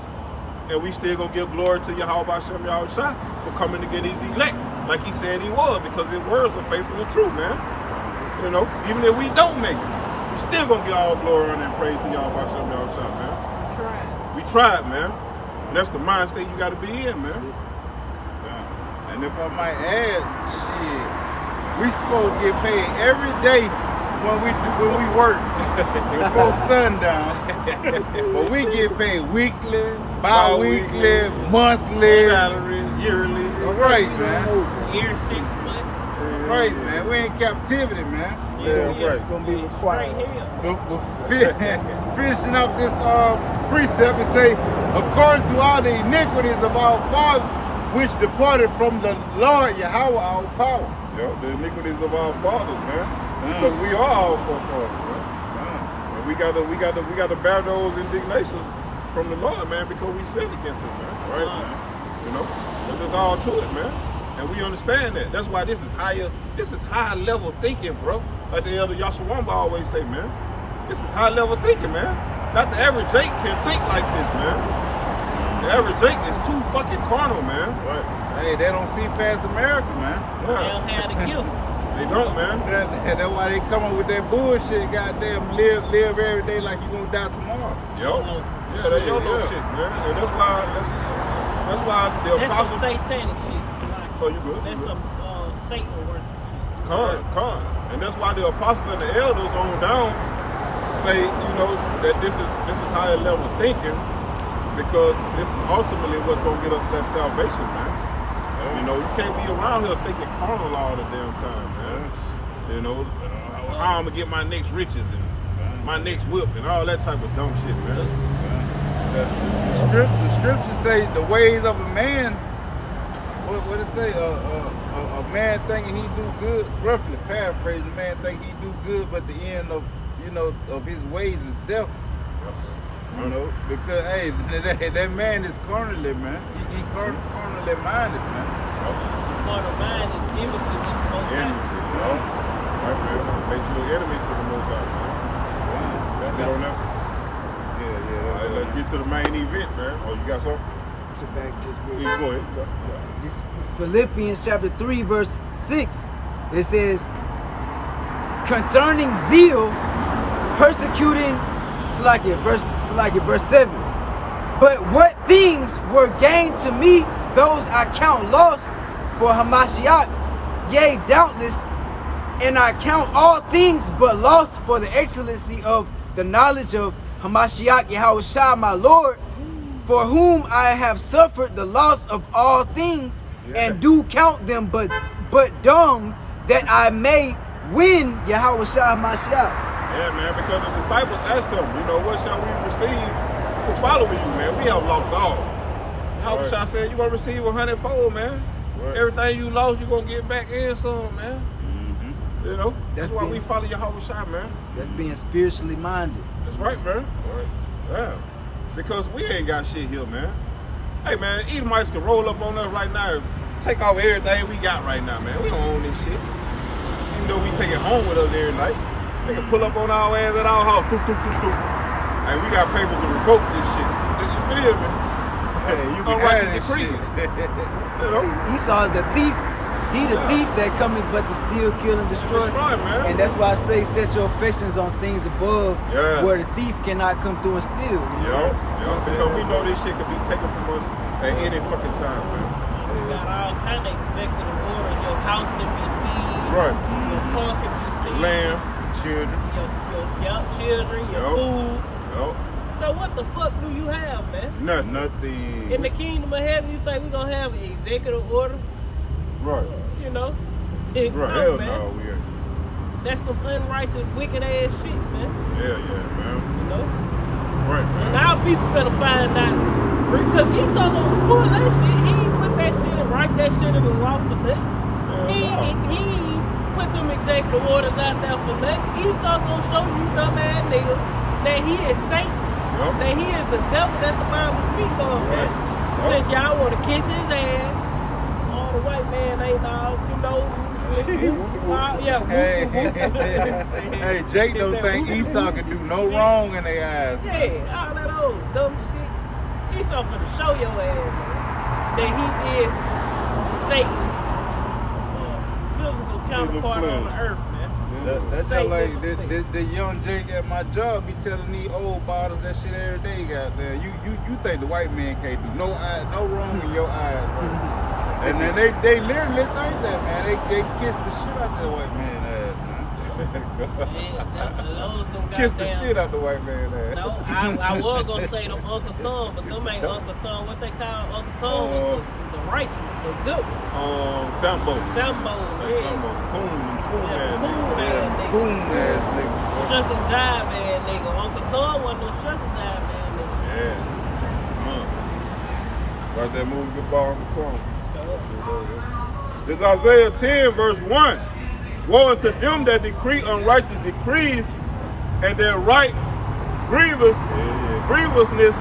And we still going to give glory to Yahweh Hashem Yahushua for coming to get his elect. Like he said he was, because his words are faithful and true, man. You know, even if we don't make it, we still going to give all glory and praise to Yahweh Hashem Yahushua, man. We tried, man. And that's the mind state you got to be in, man. And if I might add, shit, we supposed to get paid every day when we work before sundown. But we get paid weekly, bi-weekly, monthly, salary, yearly. All right, man. Year 6 months. Right, man. We in captivity, man. Yeah, right. It's gonna be required. But finishing up this precept, it say, according to all the iniquities of our fathers, which departed from the Lord Yahweh our power. Yeah, the iniquities of our fathers, man. Because we are our forefathers, man. And we gotta bear those indignations from the Lord, man, because we sinned against him, man. Right, man. You know, but there's all to it, man. And we understand that. That's why this is high level thinking, bro. Like the elder Yashawamba always say, man. This is high level thinking, man. Not the average Jake can think like this, man. The average Jake is too fucking carnal, man. Right. Hey, they don't see past America, man. They don't have the gift. They don't, man. That's why they come up with that bullshit, goddamn, live every day like you gonna die tomorrow. Yo. Yeah, that YOLO shit, man. And that's why the That's apostles. some satanic shit. Like, Oh, you good? that's some Satan worship shit. Con. And that's why the apostles and the elders on down say, you know, that this is higher level thinking, because this is ultimately what's gonna get us that salvation, man. You know, you can't be around here thinking carnal all the damn time, man. You know, how I'm gonna get my next riches and my next whip and all that type of dumb shit, man. The scriptures say the ways of a man. What it say? A man thinking he do good. Roughly paraphrasing, a man thinking he do good, but the end of of his ways is death. You know, because hey, that man is carnally, man. He carnally minded, man. Carnal mind is enmity to the Most High. Enmity, you know? Right, man. Makes you an enemy to the Most High, man. That's it on that. Yeah. All right, let's get to the main event, man. Oh, you got something? To back just real Yeah, go ahead. This Philippians chapter 3 verse 6, it says, concerning zeal, persecuting, verse 7. But what things were gained to me, those I count lost for Hamashiach, yea, doubtless, and I count all things but lost for the excellency of the knowledge of Hamashiach Yahushua my Lord, for whom I have suffered the loss of all things, and do count them but dung, that I may win Yahushua Hamashiach. Yeah, man, because the disciples asked him, you know, what shall we receive for following you, man? We have lost all. Yahushua said, you're going to receive 100-fold, man. Right. Everything you lost, you're going to get back in some, man. You know, that's why we follow Yahushua, man. That's being spiritually minded. That's right, man. Right. Yeah. Because we ain't got shit here, man. Hey, man, Edomites can roll up on us right now and take off everything we got right now, man. We don't own this shit. Even though we take it home with us every night. They can pull up on our ass at our house. Hey, we got papers to revoke this shit. You feel me? Hey, you can write have the this decrees. shit. You know? Esau is the thief. He the thief that cometh but to steal, kill, and destroy. Destroy, man. And that's why I say set your affections on things above, where the thief cannot come through and steal. Yo, because we know this shit can be taken from us at any fucking time, man. You got all kind of executive order. Your house can be seized. Right. Your car can be seized. Lamb, children. Your children, your food. Yo. So what the fuck do you have, man? Nothing. In the kingdom of heaven, you think we're gonna have an executive order? Right. You know? Right. No, Hell man. no, we ain't. That's some unrighteous, wicked ass shit, man. Yeah, man. You know? Right, man. And our people finna find out. Because Esau gonna pull that shit. He ain't put that shit and write that shit in the law for nothing. He ain't put them executive orders out there for nothing. Esau gonna show you dumb ass niggas that he is Satan. Yep. That he is the devil that the Bible speaks of, man. Since y'all wanna kiss his ass, all the hey, dog, you know, yeah, Hey, whoop, whoop, whoop. hey, Jake don't think Esau can do no wrong in their eyes. Man. Yeah, all that old dumb shit. Esau finna show your ass, man, that he is Satan's physical counterpart on the earth, man. That's Satan just like is the young Jake at my job be telling these old bottles that shit every day. Goddamn, you think the white man can't do no wrong in your eyes, bro. And then they literally think that, man. They kiss the shit out that white man ass, man. Kiss the shit out the white man ass. No, I was gonna say them Uncle Tom, but them ain't Uncle Tom. What they call Uncle Tom was the righteous, the good one. Sambo. Sambo, yeah. Sambo. Coon Yeah, ass nigga. Coon ass nigga. Shuck and jive ass nigga. Uncle Tom wasn't no shuck and jive ass nigga. Yeah. Right that movie, Goodbye Uncle Tom. This is Isaiah 10, verse 1. Woe unto them that decree unrighteous decrees, and their right grievousness.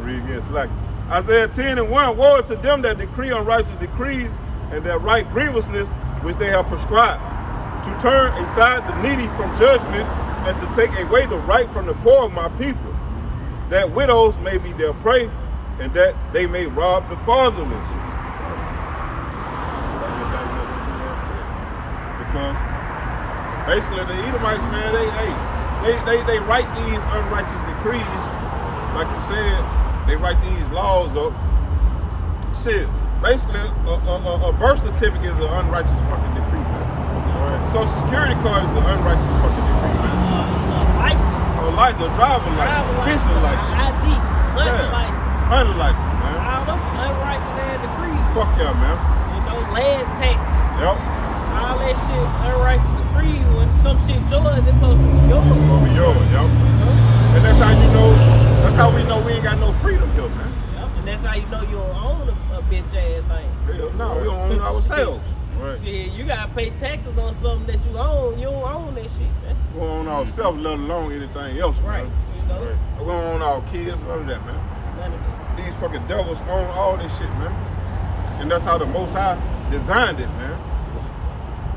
Read again, slack. Isaiah 10 and 1. Woe unto them that decree unrighteous decrees, and their right grievousness which they have prescribed, to turn aside the needy from judgment, and to take away the right from the poor of my people, that widows may be their prey, and that they may rob the fatherless. Because basically the Edomites, man, they write these unrighteous decrees, like you said, they write these laws up. Shit, basically a birth certificate is an unrighteous fucking decree, man. Social security card is an unrighteous fucking decree, man. License. A driver license, fishing license. ID, hunting license. Hunting license, man. All them unrighteous ass decrees. Fuck yeah, man. You know, land taxes. Yep. All that shit, unrighteous decrees. When some shit yours, it's supposed to be yours. It's supposed to be yours, yep. And that's how you know, that's how we know we ain't got no freedom here, man. Yep. And that's how you know you don't own a bitch ass thing. Hell no, we don't own ourselves. Right. Shit, you gotta pay taxes on something that you own. You don't own that shit, man. We don't own ourselves, let alone anything else, Right. man. You know? Right. We don't own our kids, none of that, man. None of it. These fucking devils own all this shit, man. And that's how the Most High designed it, man.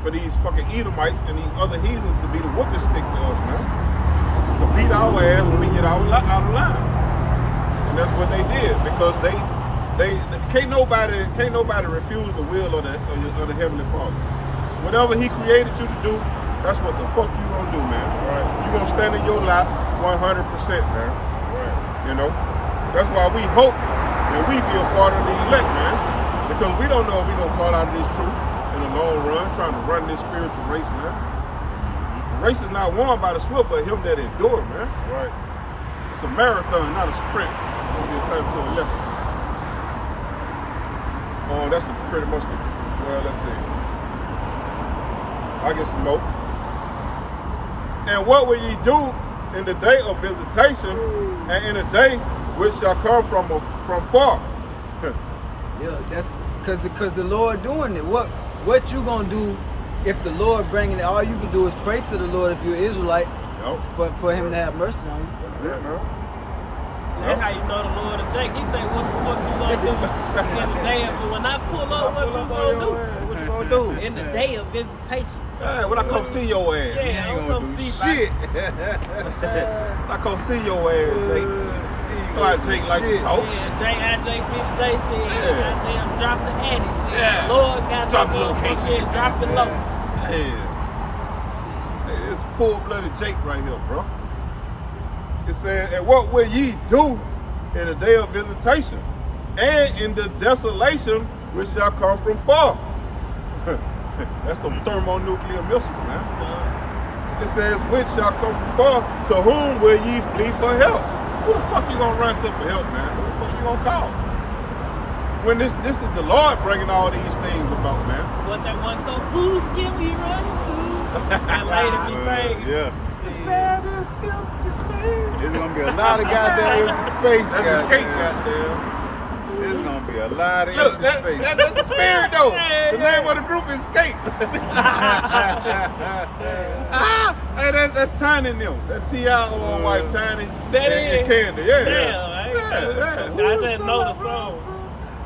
For these fucking Edomites and these other heathens to be the whooping stick to us, man. To beat our ass when we get out of line. And that's what they did, because they can't nobody refuse the will of the Heavenly Father. Whatever He created you to do, that's what the fuck you gonna do, man. Right. You gonna stand in your lap 100%, man. Right. You know? That's why we hope that we be a part of the elect, man. Because we don't know if we gonna fall out of this truth in the long run, trying to run this spiritual race, man. The race is not won by the swift, but him that endure, man. Right. It's a marathon, not a sprint. It's gonna be a time to a lesson. That's pretty much the, well, let's see. I get some more. And what will ye do in the day of visitation, and in the day which shall come from far? Yeah, that's because the Lord doing it. What you gonna do if the Lord bringing it? All you can do is pray to the Lord if you're an Israelite, for Him to have mercy on you. Yeah, man. That's how you know the Lord of Jake. He say, what the fuck you gonna do in the day of, when I pull up, what you gonna do? What you gonna do? In the day of visitation. Yeah, when I come see your ass. Yeah, I don't come see shit. When I come see your ass, Jake. You like Jake like to talk. Yeah, Jake 50 day shit. Yeah. Goddamn, drop the addy shit. Yeah. Lord got Drop the the location. shit, drop it low. Yeah. Hey, it's full-blooded Jake right here, bro. It says, and what will ye do in the day of visitation, and in the desolation which shall come from far? That's the thermonuclear missiles, man. It says, which shall come from far, to whom will ye flee for help? Who the fuck you gonna run to for help, man? Who the fuck you gonna call? When this is the Lord bringing all these things about, man. What that one song, who can we run to? And later be saying, Yeah. Shadows empty space. There's gonna be a lot of goddamn empty space. That's escape, goddamn. There's gonna be a lot of Look, empty space. that's the spirit, though. Yeah, The name of the group is Escape. Hey, that's Tiny and them. That T.I. wife, Tiny. That and is. Candy, yeah. Damn, I ain't Yeah. I just know the song.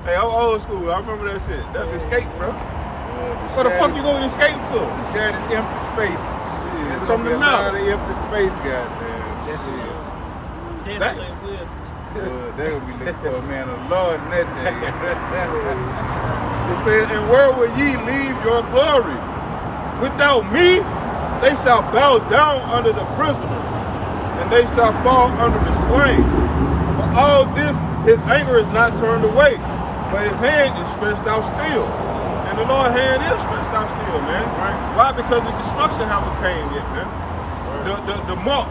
Hey, I'm old school. I remember that shit. That's Escape, bro. Where the fuck you going to escape to? To share this empty space. There's From gonna be the a lot mouth. of empty space, goddamn. That's it. Definitely will. They're gonna be looking for a man of the Lord in that day. It says, and where will ye leave your glory? Without me, they shall bow down under the prisoners, and they shall fall under the slain. For all this, his anger is not turned away, but his hand is stretched out still. And the Lord's hand is stretched out still, man. Right? Why? Because the destruction haven't came yet, man. The mark,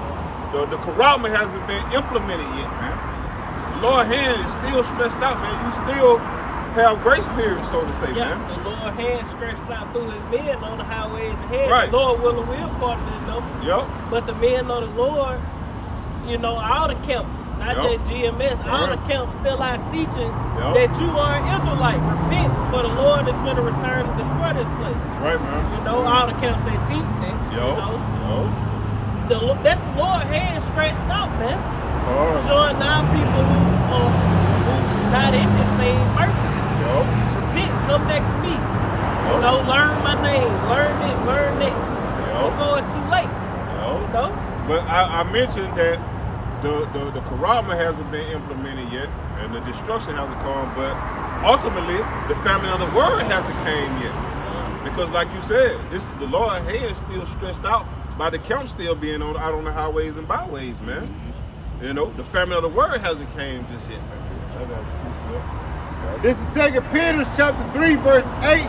the corrallment hasn't been implemented yet, man. The Lord's hand is still stretched out, man. You still have grace period, so to say, Yeah, man. the Lord hand stretched out through his men on the highways ahead. Right. The Lord will part of this number. Yep. But the men of the Lord, you know, all the camps, not Yep. just GMS, all the Right. camps still are teaching Yep. that you are an Israelite. Repent, for the Lord is going to return and destroy this place. That's right, man. You know, all the camps they teach that. Yo. You know, Yo. that's the Lord hand stretched out, man. All right. Showing now people who not in this thing mercy. Yo. Repent, come back to me. You Yo. know, learn my name, learn this, learn that. Yo. Before it's too late. Yo. You know? But I mentioned that the corrallment hasn't been implemented yet, and the destruction hasn't come, but ultimately, the famine of the word hasn't came yet. Because like you said, this is the Lord's hand still stretched out by the camp still being out on the highways and byways, man. You know, the famine of the word hasn't came just yet, man. This is 2 Peter chapter 3, verse 8.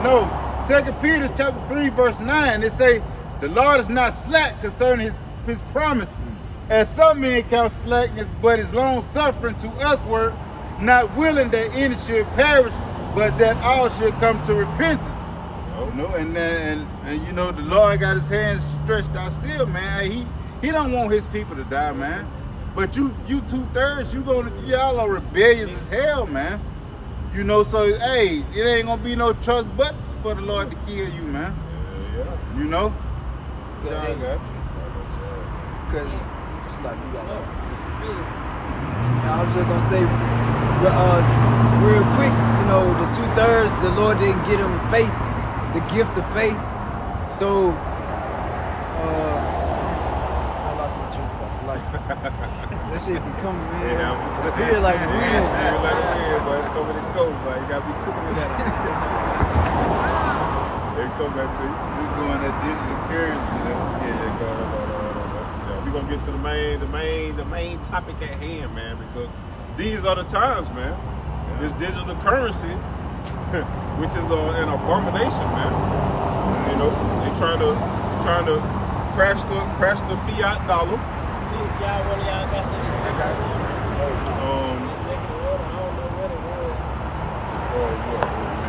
No, 2 Peter chapter 3, verse 9. It say, the Lord is not slack concerning his promise, as some men count slackness, but is long suffering to usward, not willing that any should perish, but that all should come to repentance. You know, and you know, the Lord got his hands stretched out still, man. He don't want his people to die, man. But you 2/3, y'all are rebellious as hell, man. You know, so hey, it ain't gonna be no trust but for the Lord to kill you, man. Yeah. You know? Because it's like you got. I was just gonna say, real quick, you know, the 2/3, the Lord didn't get him faith, the gift of faith. So, I lost my train of thought. Like, that shit be coming, man. Yeah, I'm The spirit like a wind. Spirit like a wind, but it's coming and go, but you gotta be cooking with that. They come back to you. We doing that digital currency, though. Yeah, go. Yeah, we're gonna get to the main topic at hand, man, because these are the times, man. This digital currency, which is an abomination, man. You know, they trying to crash the fiat dollar. Y'all, one of y'all got the executive order. Executive order, I don't know what it was.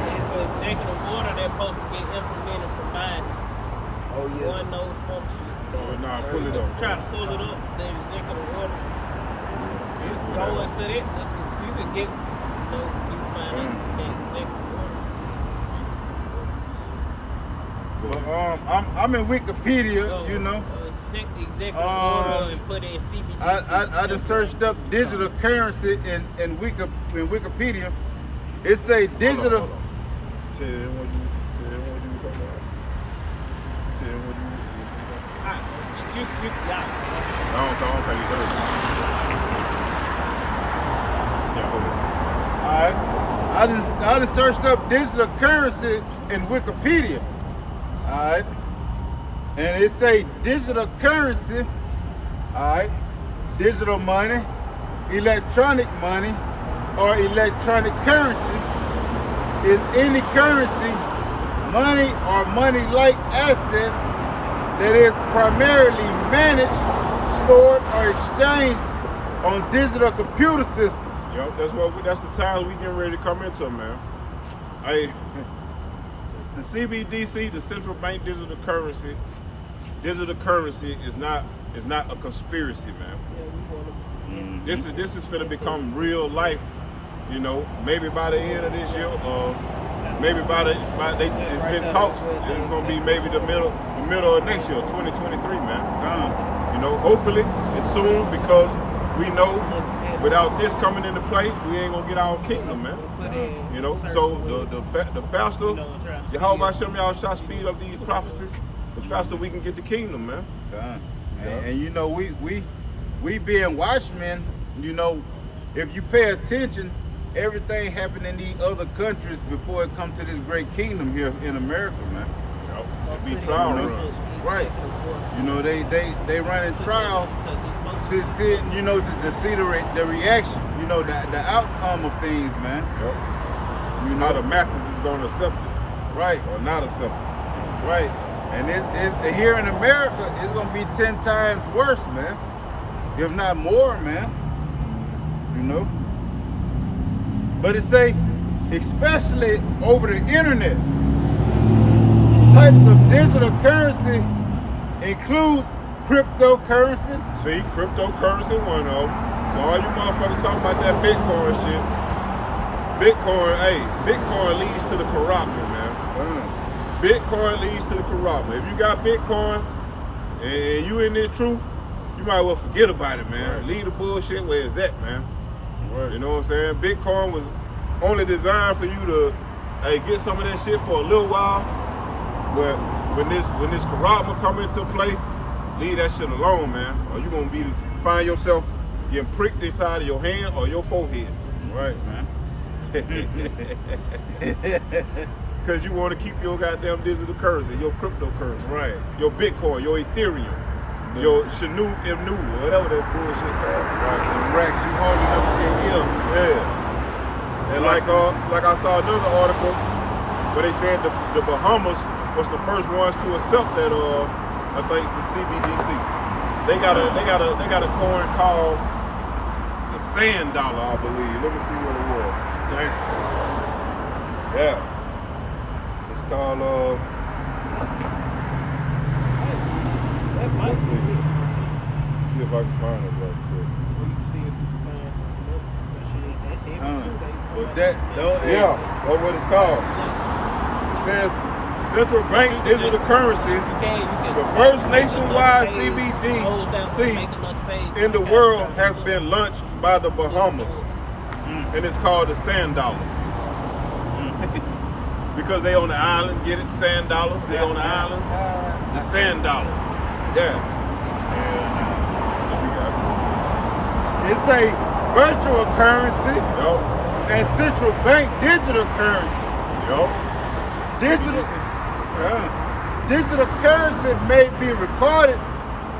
It's an executive order that's supposed to get implemented for Biden. Oh yeah. One knows some shit. Nah, pull it up. Try to pull it up, the executive order. You can go into that, you can get, you can find out the executive order. But I'm in Wikipedia, Go, you know. Executive order and put in CBDC. I just searched up digital currency in Wikipedia. It say digital. Hold on. Tell him what you talking about. Tell him what you Yeah. I don't think you heard. Yeah, hold on. I just searched up digital currency in Wikipedia. Alright. And it say digital currency, alright, digital money, electronic money, or electronic currency is any currency, money or money-like assets that is primarily managed, stored, or exchanged on digital computer systems. Yep, that's the times we getting ready to come into, man. Hey, the CBDC, the central bank digital currency is not a conspiracy, man. This is finna become real life, you know. Maybe by the end of this year, maybe it's been talks. It's gonna be maybe the middle of next year, 2023, man. You know, hopefully it's soon, because we know without this coming into play, we ain't gonna get our kingdom, man. You know, so the faster Yahweh Shem Yahushua speed up these prophecies, the faster we can get the kingdom, man. And you know, we being watchmen, you know, if you pay attention, everything happened in these other countries before it come to this great kingdom here in America, man. Be trial runs. Right. You know, they running trials to see, you know, to see the reaction, you know, the outcome of things, man. You know, the masses is gonna accept it. Right. Or not accept it. Right. And it here in America, it's gonna be 10 times worse, man. If not more, man. You know? But it say, especially over the internet, types of digital currency includes cryptocurrency. See, cryptocurrency one of them. So all you motherfuckers talking about that Bitcoin shit. Bitcoin leads to the corruption, man. Bitcoin leads to the corruption. If you got Bitcoin and you in this truth, you might well forget about it, man. Right. Leave the bullshit where it's at, man. Right. You know what I'm saying? Bitcoin was only designed for you to get some of that shit for a little while. But when this corruption come into play, leave that shit alone, man. Or you gonna find yourself getting pricked inside of your hand or your forehead. Right, man. Because you want to keep your goddamn digital currency, your cryptocurrency. Right. Your Bitcoin, your Ethereum, your Shanu Imnu, whatever that bullshit called. Right. The racks you holding up to your ear. Yeah. And like I saw another article where they said the Bahamas was the first ones to accept that I think the CBDC. They got a coin called the sand dollar, I believe. Let me see what it was. Yeah. It's called let's see if I can find it right quick. That's what it's called. It says central bank digital currency, the first nationwide CBDC in the world has been launched by the Bahamas. And it's called the sand dollar. Because they on the island, get it? Sand dollar. They on the island. The sand dollar. Yeah. It's a virtual currency and central bank digital currency. Digital currency may be recorded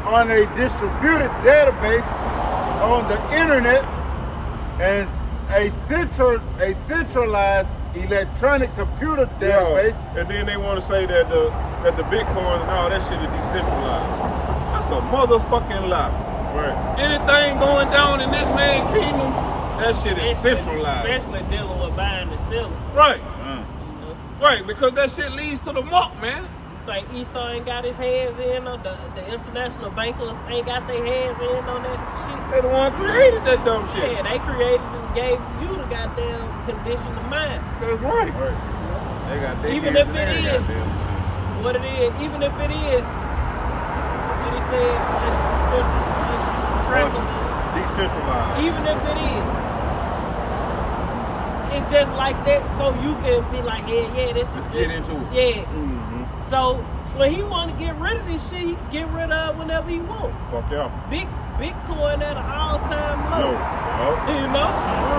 on a distributed database on the internet, and a centralized electronic computer database. And then they want to say that the Bitcoin and all that shit is decentralized. That's a motherfucking lie. Right. Anything going down in this man's kingdom, that shit is centralized. Especially dealing with buying and selling. Right. Right, because that shit leads to the mark, man. Like Esau ain't got his hands in on the international bankers ain't got their hands in on that shit. They the one created that dumb shit. Yeah, they created and gave you the goddamn condition of mind. That's right. They got their even if it is what it is, even if it is what he said, decentralized. Even if it is. It's just like that, so you can be like, yeah, this Let's is get into it. Yeah. So when he want to get rid of this shit, he can get rid of it whenever he wants. Fuck yeah. Bitcoin at an all-time low. No. You know?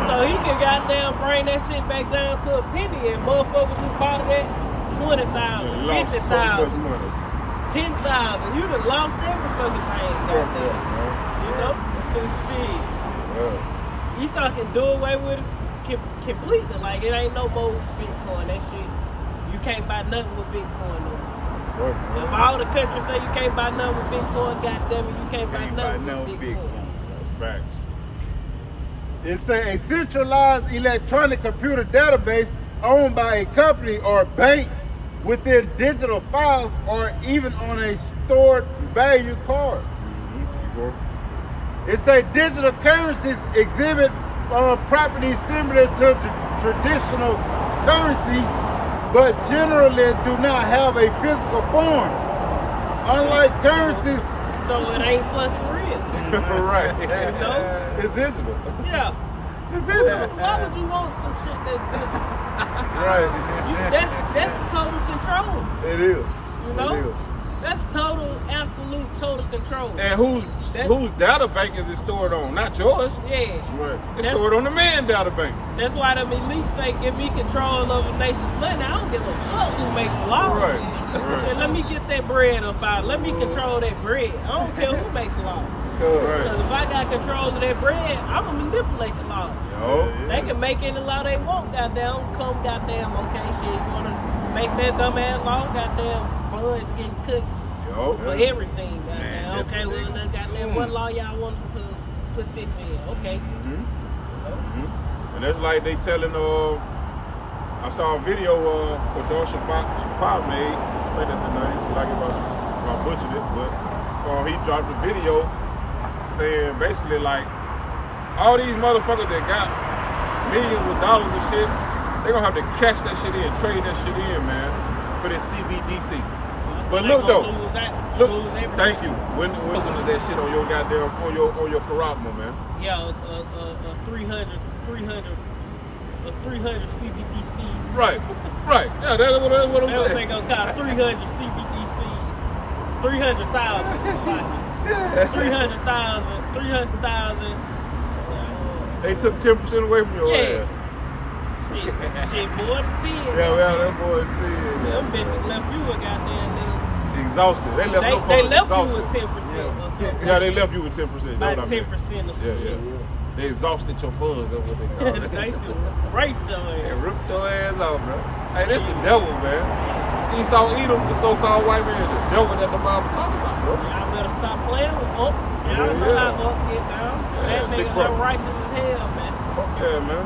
So he can goddamn bring that shit back down to a penny, and motherfuckers who bought it at 20,000, 50,000, 10,000. You done lost every fucking thing, goddamn. You know? Shit. Yeah. Esau can do away with it completely. Like, it ain't no more Bitcoin. That shit, you can't buy nothing with Bitcoin no more. Right, if all the countries say you can't buy nothing with Bitcoin, goddamn it, you can't buy nothing with Bitcoin. Facts. It's a centralized electronic computer database owned by a company or bank within digital files or even on a stored value card. It's a digital currencies exhibit properties similar to traditional currencies, but generally do not have a physical form. Unlike currencies So it ain't fucking real. Right. You know? It's digital. Yeah. It's digital. Why would you want some shit that's digital? Right. That's total control. It is. You know? It is. That's absolute total control. And whose data bank is it stored on? Not yours. Yeah. Right. It's stored on the man data bank. That's why them elites say, give me control of a nation's money. I don't give a fuck who makes laws. Right. And let me get that bread up out. Let me control that bread. I don't care who makes the law. Right. Because if I got control of that bread, I'm going to manipulate the law. Yo. They can make any law they want, goddamn. Come, goddamn, okay, shit. You want to make that dumbass law, goddamn, funds getting cooked Yo. for everything, goddamn. Man, Okay, well, look, goddamn, what law y'all want to put this in? Okay. And that's like they telling, I saw a video Kodor Shabbat made. I think that's his name. So like if I butchered it, but he dropped a video saying basically like all these motherfuckers that got millions of dollars of shit, they gonna have to cash that shit in, trade that shit in, man, for this CBDC. But look though, look, thank you. When wasn't that shit on your goddamn on your Karabma, man? Yeah, 300 CBDC. Right. Yeah, that's what I'm They was saying. gonna cost 300 CBDC, 300,000, 300,000. They took 10% away from your ass. Shit, more than 10. Yeah, that boy 10. Them bitches left you a goddamn nigga. Exhausted. They left no They fuckers left you exhausted. with 10% or something. Yeah, they left you with 10%. About That's 10% what I mean. or some Yeah, shit. yeah. They exhausted your funds. That's what they call it. They raped your They ass. ripped your ass off, bro. Hey, that's the devil, man. Esau Edom, the so-called white man, the devil that the Bible talking about, bro. Y'all better stop playing with Up. Y'all Yeah, know yeah. how Up get down. That Big nigga brother. righteous as hell, man. Fuck yeah, man.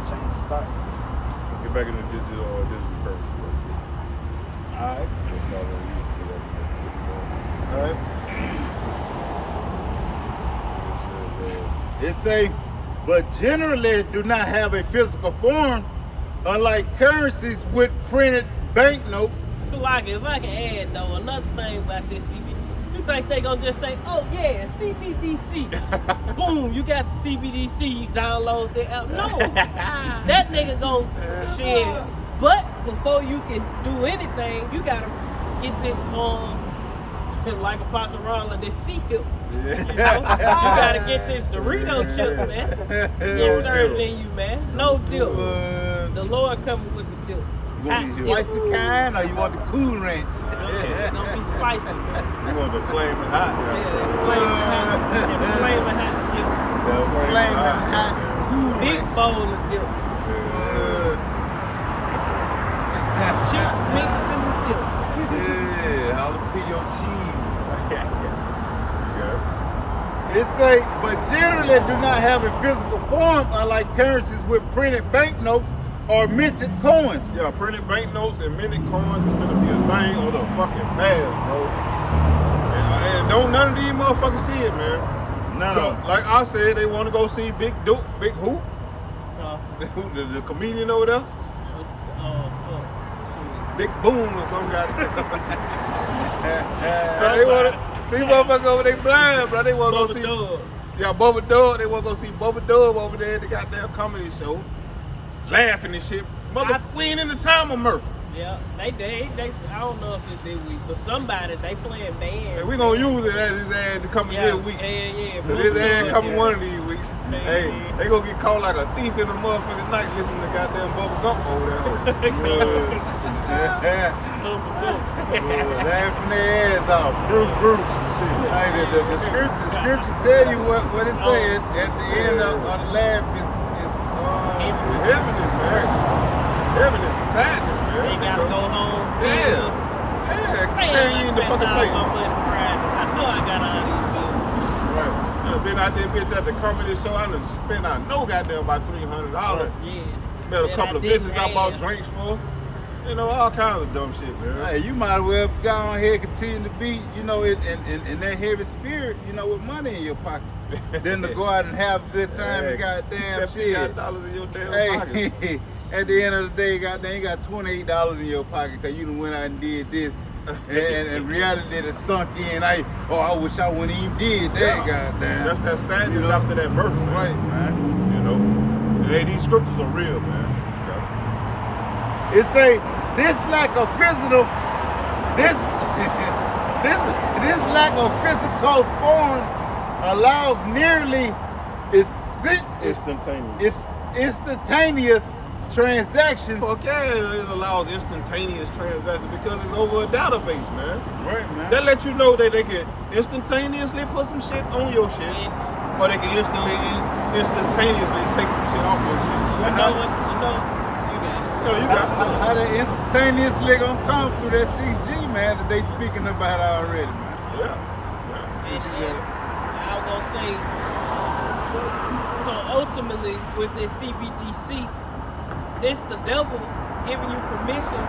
Change spots. Get back in the digital currency. Alright. Alright. It say, but generally do not have a physical form, unlike currencies with printed banknotes. So like, if I can add though, another thing about this CBDC, you think they gonna just say, oh yeah, CBDC. Boom, you got the CBDC, you download the app. No, that nigga gon' shit. But before you can do anything, you gotta get this like a Passerella, this C-hip. You know? You gotta get this Dorito chip, man. Inserted in you, man. No dip. The Lord coming with the dip. You want the spicy kind or you want the cool ranch? It's gonna be spicy, man. You want the flaming hot? Yeah, flaming hot dip. The flaming hot cool Big ranch. bowl of dip. Chips mixed in the dip. Yeah, jalapeno cheese. Yeah. It say, but generally do not have a physical form, unlike currencies with printed banknotes or minted coins. Yeah, printed banknotes and minute coins is gonna be a thing on the fucking bag, bro. And don't none of these motherfuckers see it, man. None of them. Like I said, they want to go see Big Duke, Big Hoop, the comedian over there. Fuck. Big Boom or some guy. So they want to, these motherfuckers over there blind, bro. They want to go see. Dub. Yeah, Bubba Dub. They want to go see Bubba Dub over there at the goddamn comedy show. Laughing and shit. We ain't in the time of murder. Yeah, they I don't know if it's this week, but somebody, they playing band. Hey, we gonna use it as his ass to come this week. Yeah. Cause his ass coming one of these weeks. Yeah. Hey, they gonna get caught like a thief in the motherfucking night listening to goddamn Bubba Gump over there. Laughing their ass off. Bruce. Hey, the scripture tell you what it says at the end of the laugh is Heaviness, man. Heaviness and sadness, man. They gotta go home. Yeah, staying you in the fucking face. I know I got all these bills. Right. I done been out there, bitch, at the comedy show. I done spent, I know, goddamn, about $300. Yeah. Met a couple of bitches I bought have. drinks for. You know, all kinds of dumb shit, man. Hey, you might as well go on here and continue to be, you know, in that heavy spirit, you know, with money in your pocket. Then to go out and have a good time and goddamn shit. $50 in your damn pocket. Hey, at the end of the day, goddamn, you got $28 in your pocket because you done went out and did this. and reality that sunk in. I wish I wouldn't even did that, goddamn. That's that sadness after that murder, man. Right, man. You know, hey, these scriptures are real, man. It say this lack of physical, this lack of physical form allows nearly instantaneous transactions. Fuck yeah, it allows instantaneous transactions because it's over a database, man. Right, man. That lets you know that they can instantaneously put some shit on your shit, or they can instantaneously take some shit off your shit. You know what? You got it. No, you got it. How they instantaneously gonna come through that 6G, man, that they speaking about already, man. Yeah. And I was gonna say, so ultimately with this CBDC, it's the devil giving you permission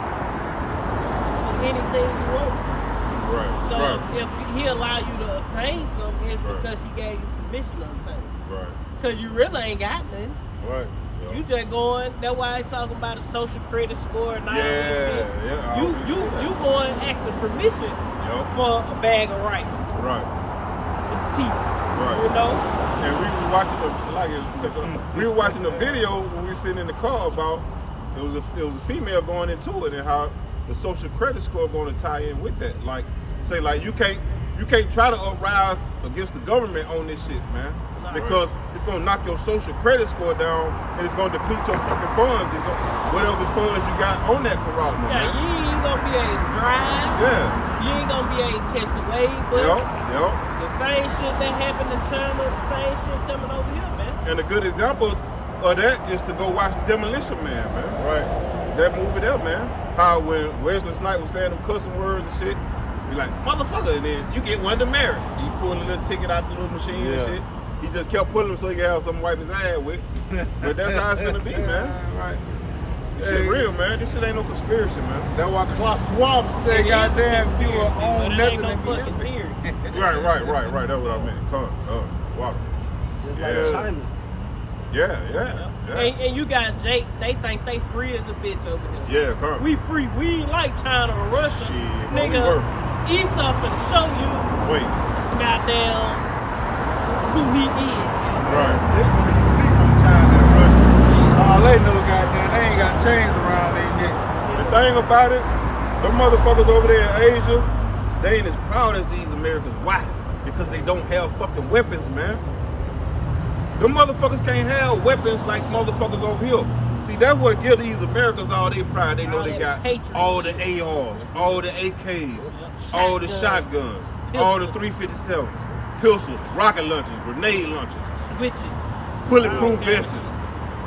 for anything you want. Right. So right. if he allow you to obtain something, it's because he gave you permission to obtain it. Right. Because you really ain't got nothing. Right. You just going, that's why I talking about a social credit score and all that shit. Yeah. You going asking permission for a bag of rice. Right. Some tea. Right. You know? And we were watching the video when we were sitting in the car about it was a female going into it and how the social credit score going to tie in with that. Like say like you can't try to uprise against the government on this shit, man. Because it's gonna knock your social credit score down and it's gonna deplete your fucking funds. Whatever funds you got on that corral, man. Yeah, you ain't gonna be able to drive. Yeah. You ain't gonna be able to catch the wave bus. Yep. The same shit that happened in China, the same shit coming over here, man. And a good example of that is to go watch Demolition Man, man. Right. That movie there, man. How when Wesley Snipes was saying them cussing words and shit, be like, motherfucker, and then you get one to marry. You pull a little ticket out the little machine and shit. He just kept pulling them so he could have something to wipe his ass with. But that's how it's gonna be, man. Right. This shit real, man. This shit ain't no conspiracy, man. That's why Klaus Schwab said, goddamn, you will own nothing no if you fucking theory. Right. That's what I meant. Water. Just like China. Yeah. And you got Jake, they think they free as a bitch over here. Yeah, come. We free. We ain't like China or Russia. Shit, Nigga, Esau finna show you Wait. goddamn who he is. They Right. gonna be speaking on China and Russia. All they know, goddamn, they ain't got chains around their neck. The thing about it, them motherfuckers over there in Asia, they ain't as proud as these Americans. Why? Because they don't have fucking weapons, man. Them motherfuckers can't have weapons like motherfuckers over here. See, that's what gives these Americans all their pride. They know they got all the ARs, all the AKs, all the shotguns, all the 357s, pistols, rocket launchers, grenade launchers, Switches. bulletproof vests,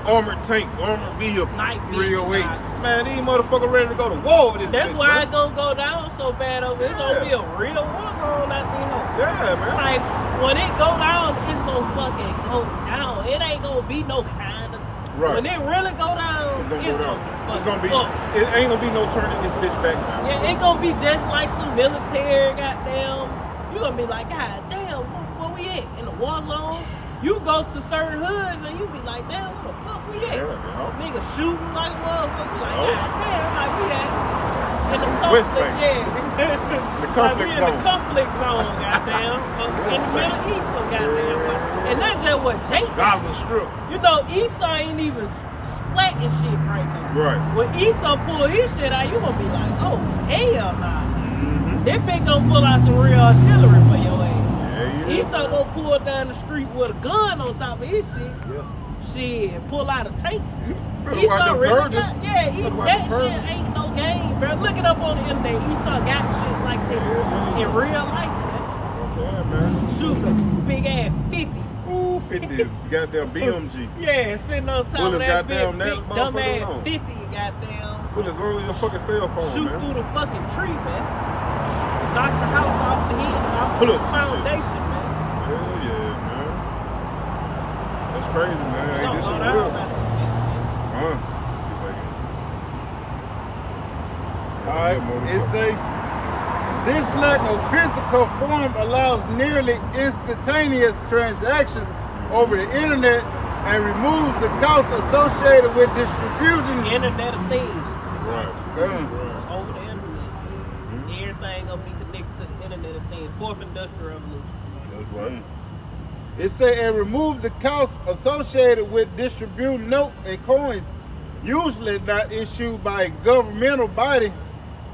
armored tanks, armored vehicles, Night 308. vision. Man, these motherfuckers ready to go to war with this That's bitch, why man. it's gonna go down so bad over here. It's gonna be a real war zone out there. Yeah, man. Like, when it go down, it's gonna fucking go down. It ain't gonna be no kind of. Right. When it really go down, It's gonna go down. It's gonna be. up. It ain't gonna be no turning this bitch back, man. Yeah, it gonna be just like some military, goddamn. You gonna be like, God damn, where we at? In the war zone? You go to certain hoods and you be like, damn, where the fuck we at? Yeah. Niggas shooting like a motherfucker. You like, Oh. God damn, like we at in the West conflict, Bank. yeah. The Like conflict we in zone. the conflict zone, goddamn. In the Middle East, so goddamn. And that's just what Jake. Gaza Strip. You know, Esau ain't even sweating shit right now. Right. When Esau pull his shit out, you gonna be like, oh hell nah. Mm-hmm. That bitch gonna pull out some real artillery for your ass. Yeah. Esau gonna pull down the street with a gun on top of his shit. Yeah. Shit, pull out a tank. Better watch Esau them really Burgess. got, yeah, Better watch that them Burgess. shit ain't no game, bro. Look it up on the internet. Esau got shit like that in real life, man. Yeah, man. Shoot a big ass 50. Ooh, 50. Goddamn BMG. Yeah, sitting on top of Bullets that goddamn big nail dumb motherfucker ass alone. 50, goddamn. Put as long as your fucking cell phone, Shoot man. through the fucking tree, man. Knock the house off the head, off Flip the shit. foundation, man. Hell yeah, man. That's crazy, man. Hey, Don't this go is down real. like Alright, it say, this lack of physical form allows nearly instantaneous transactions over the internet and removes the cost associated with distributing. Internet of Things. Right. Yeah. Over the internet. Everything everything gonna be connected to the Internet of Things. Fourth Industrial Revolution. That's right. It say, and remove the costs associated with distributing notes and coins, usually not issued by a governmental body.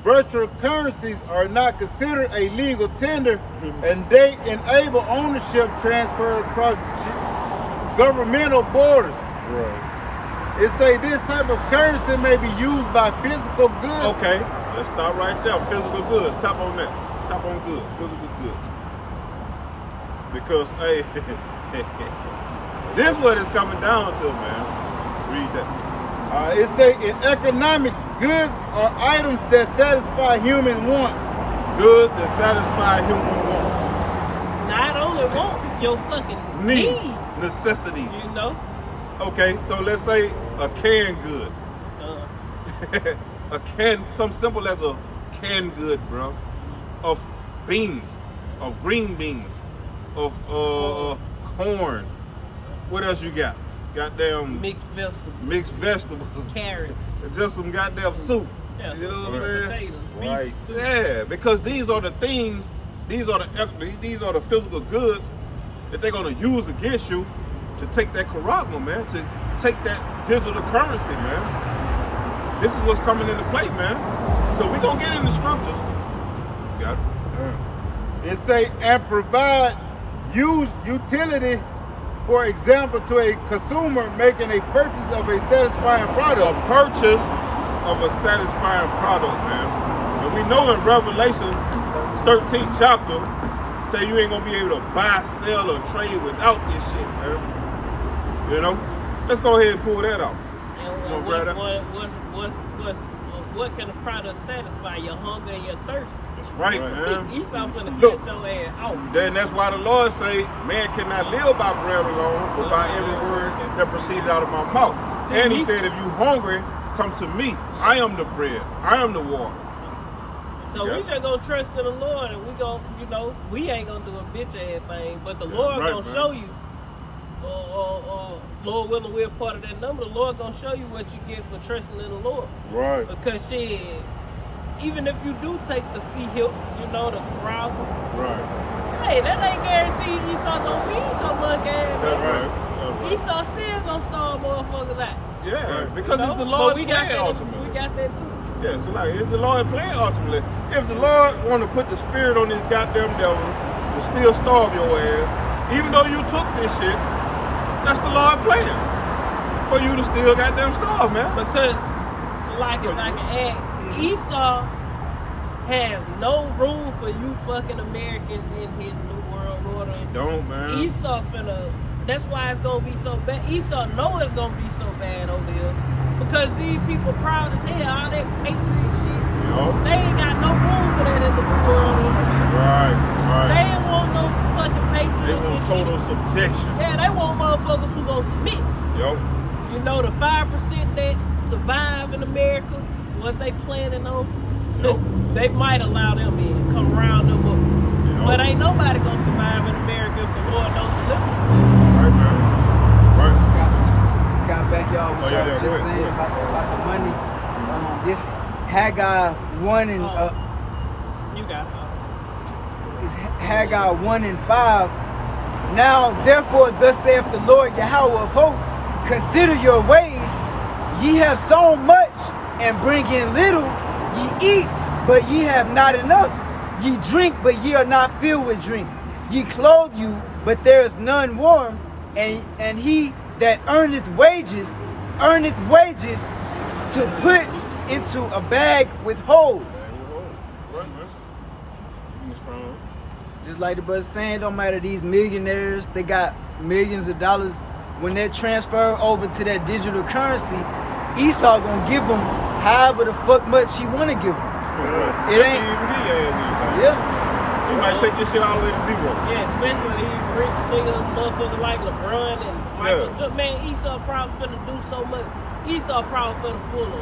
Virtual currencies are not considered a legal tender, and they enable ownership transfer across governmental borders. Right. It say this type of currency may be used by physical goods. Okay, let's start right there. Physical goods. Tap on that. Tap on goods. Physical goods. Because, hey, this is what it's coming down to, man. Read that. It say in economics, goods are items that satisfy human wants. Goods that satisfy human wants. Not only wants, your fucking Needs. needs. Necessities. You know? Okay, so let's say a canned good. Something simple as a canned good, bro. Of beans, of green beans, of corn. What else you got? Goddamn mixed vegetables, carrots, just some goddamn soup. Yeah, you know what I'm saying? Right. Yeah, because these are the things, these are the physical goods that they're gonna use against you to take that corruption, man, to take that digital currency, man. This is what's coming into play, man. Because we're gonna get in the scriptures. Got it. It say and provide utility. For example, to a consumer making a purchase of a satisfying product. A purchase of a satisfying product, man. And we know in Revelation 13th chapter, say you ain't gonna be able to buy, sell, or trade without this shit, man. You know? Let's go ahead and pull that out. And what can a product satisfy? Your hunger and your thirst. That's right, man. Esau finna Look, cut your ass out. Then that's why the Lord say, man cannot live by bread alone, but by every word that proceeded out of my mouth. See, and he said, if you hungry, come to me. I am the bread. I am the water. So we just gonna trust in the Lord, and we gonna, you know, we ain't gonna do a bitch ass thing, but the Lord right, gonna man. show you. Lord willing, we're part of that number. The Lord gonna show you what you get for trusting in the Lord. Right. Because shit, even if you do take the sea hill, you know, the crowd. Right. Hey, that ain't guaranteed Esau gonna feed your monkey ass. That's man. right. That's right. Esau still gonna starve motherfuckers out. Yeah, because You know? it's the But Lord's we got plan that. ultimately. We got that too. Yeah, so like it's the Lord's plan ultimately. If the Lord want to put the spirit on this goddamn devil to still starve your ass, even though you took this shit, that's the Lord's plan for you to still goddamn starve, man. Because, so like if I can add, Esau has no room for you fucking Americans in his new world order. Don't, man. Esau finna, that's why it's gonna be so bad. Esau know it's gonna be so bad over here. Because these people proud as hell, all that patriot shit. Yo. They ain't got no room for that in the new world order. Right, They right. ain't want no fucking patriots. They want and total shit. subjection. Yeah, they want motherfuckers who gonna submit. Yo. You know, the 5% that survive in America, what they planning on, Yep. they might allow them in, come round them up. Yep. But ain't nobody gonna survive in America if the Lord don't deliver. Right, man. Right. Got back y'all what Oh, yeah, y'all yeah, just go ahead, saying go ahead. about the money. This Haggai 1 and You got it. is Haggai 1 and 5. Now therefore thus saith the Lord Yahweh of hosts, consider your ways. Ye have sown much and bring in little. Ye eat, but ye have not enough. Ye drink, but ye are not filled with drink. Ye clothe you, but there is none warm. And he that earneth wages to put into a bag with holes. Right, man. Just like the brother saying, don't matter, these millionaires, they got millions of dollars. When they transfer over to that digital currency, Esau gonna give them however the fuck much he wanna give them. It ain't even get your ass anything. Yeah. You might take this shit all the way to zero. Yeah, especially these rich niggas, motherfuckers like LeBron and Michael Jordan. Man, Esau probably finna do so much. Esau probably finna pull a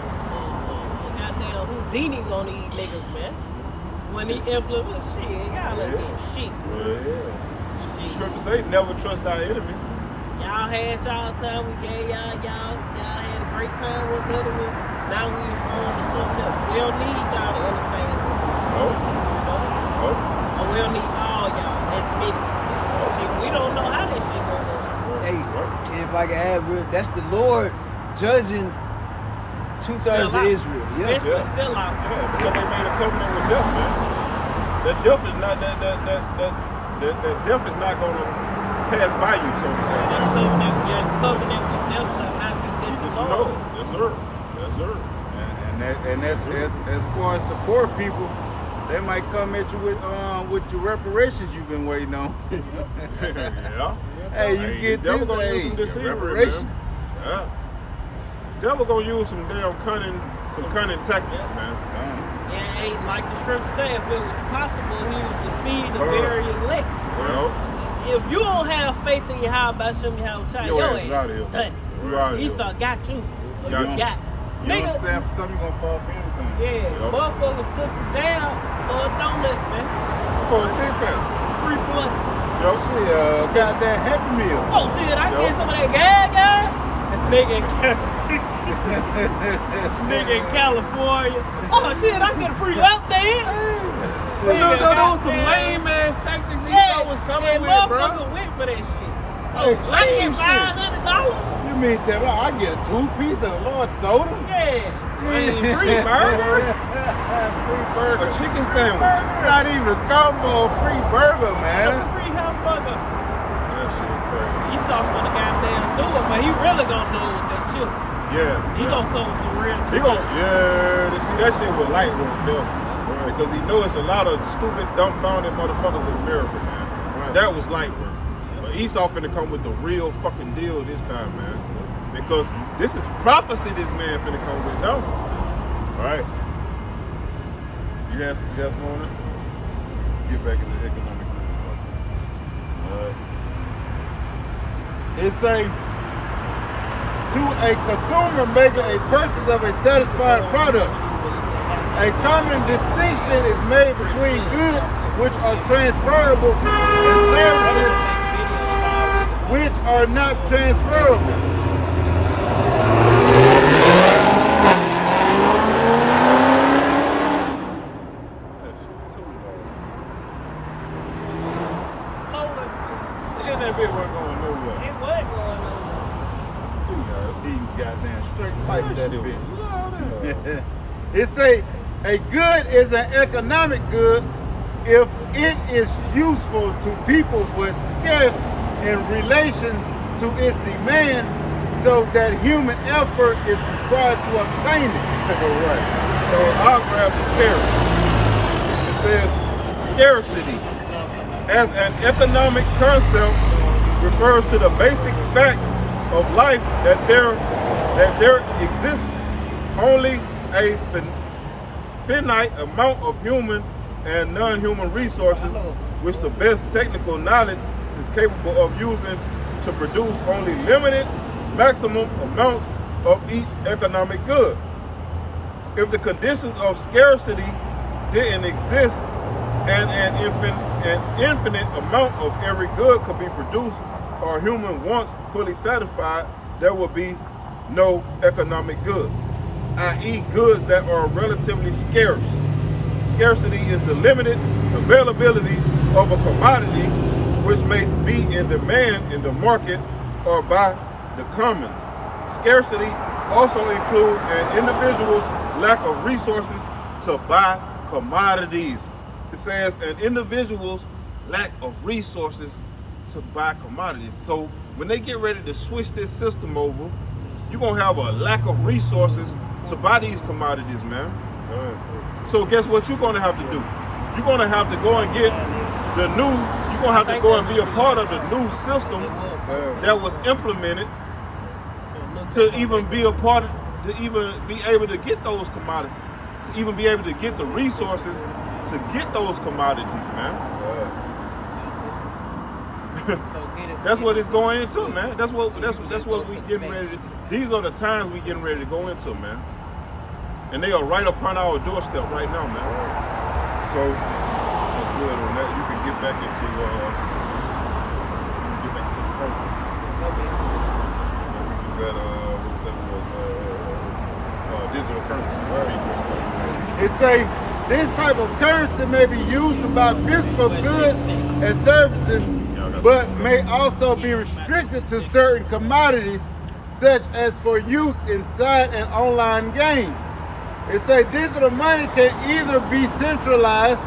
goddamn Houdini on these niggas, man. When he implements shit, y'all ain't getting shit. Well, yeah. Scripture say, never trust thy enemy. Y'all had y'all time, we gave y'all had a great time with the other one. Now we on to something else. We don't need y'all to entertain us. But we'll need all y'all as witnesses. Shit, we don't know how that shit gonna go. Hey, and if I can add, that's the Lord judging 2/3 of Israel. Yeah. Especially sell out. Yeah, because they made a covenant with death, man. That death is not that death is not gonna pass by you, so to say. That covenant with death shall not be disallowed. Yes, sir. Yes, sir. And that's as far as the poor people, they might come at you with your reparations you've been waiting on. Yeah. Hey, you get devil this, gonna use hey, some deceivery, reparations. man. Yeah. Devil gonna use some damn cunning tactics, man. And hey, like the scripture said, if it was possible, he would deceive the very elect. Well, If you don't have faith in Yahweh Shem Yahushua, your your ass is out of here. ass done. You out of here. Esau got you. Or Got you you. got. You don't Nigga, stand for something, you're gonna fall for anything. yeah, Yup. motherfucker took the jail for a donut, man. for a six-pack. Free blunt. Yo, Shit, goddamn Happy Meal. Oh shit, I Yup. get some of that gas, guy. Nigga in California. Oh shit, I get a free up there. but look, those some lame ass tactics he thought was coming with, motherfucker bro. went for that shit. Oh, I get lame shit. $500. You mean tell me I get a 2-piece of the Lord soda? Yeah. Lame Free shit, burger. Free A burger. chicken sandwich. Not even a combo, a free burger, A man. free hamburger. That shit crazy. Esau finna goddamn do it, but he really gonna do it with that chip. Yeah. He gonna come with some real He gon' see that shit with light work, though. Because he knows it's a lot of stupid, dumbfounded motherfuckers in America, man. That was light work. But Esau finna come with the real fucking deal this time, man. Because this is prophecy this man finna come with, no? Alright. You have more on it? Get back into economic. Alright. It say, to a consumer making a purchase of a satisfied product, a common distinction is made between goods which are transferable and services which are not transferable. And that bitch wasn't going nowhere. It was going on. He goddamn straight pipe that shit was bitch. loud as It say a good is an economic good if it is useful to people but scarce in relation to its demand, so that human effort is required to obtain it. Right. So I'll grab the scarcity. It says scarcity as an economic concept refers to the basic fact of life that there exists only a finite amount of human and non-human resources which the best technical knowledge is capable of using to produce only limited maximum amounts of each economic good. If the conditions of scarcity didn't exist and an infinite amount of every good could be produced or human wants fully satisfied, there would be no economic goods, i.e. goods that are relatively scarce. Scarcity is the limited availability of a commodity which may be in demand in the market or by the commons. Scarcity also includes an individual's lack of resources to buy commodities. It says an individual's lack of resources to buy commodities. So when they get ready to switch this system over, you're gonna have a lack of resources to buy these commodities, man. So guess what you're gonna have to do? You're gonna have to go and get the new, you're gonna have to go and be a part of the new system that was implemented to even be a part of, to even be able to get those commodities, to even be able to get the resources to get those commodities, man. That's what it's going into, man. That's what we getting ready to, these are the times we getting ready to go into, man. And they are right upon our doorstep right now, man. So that's good on that. You can get back into the first one. We was at digital currency. It say This type of currency may be used to buy physical goods and services, but may also be restricted to certain commodities, such as for use inside and online games. It says digital money can either be centralized,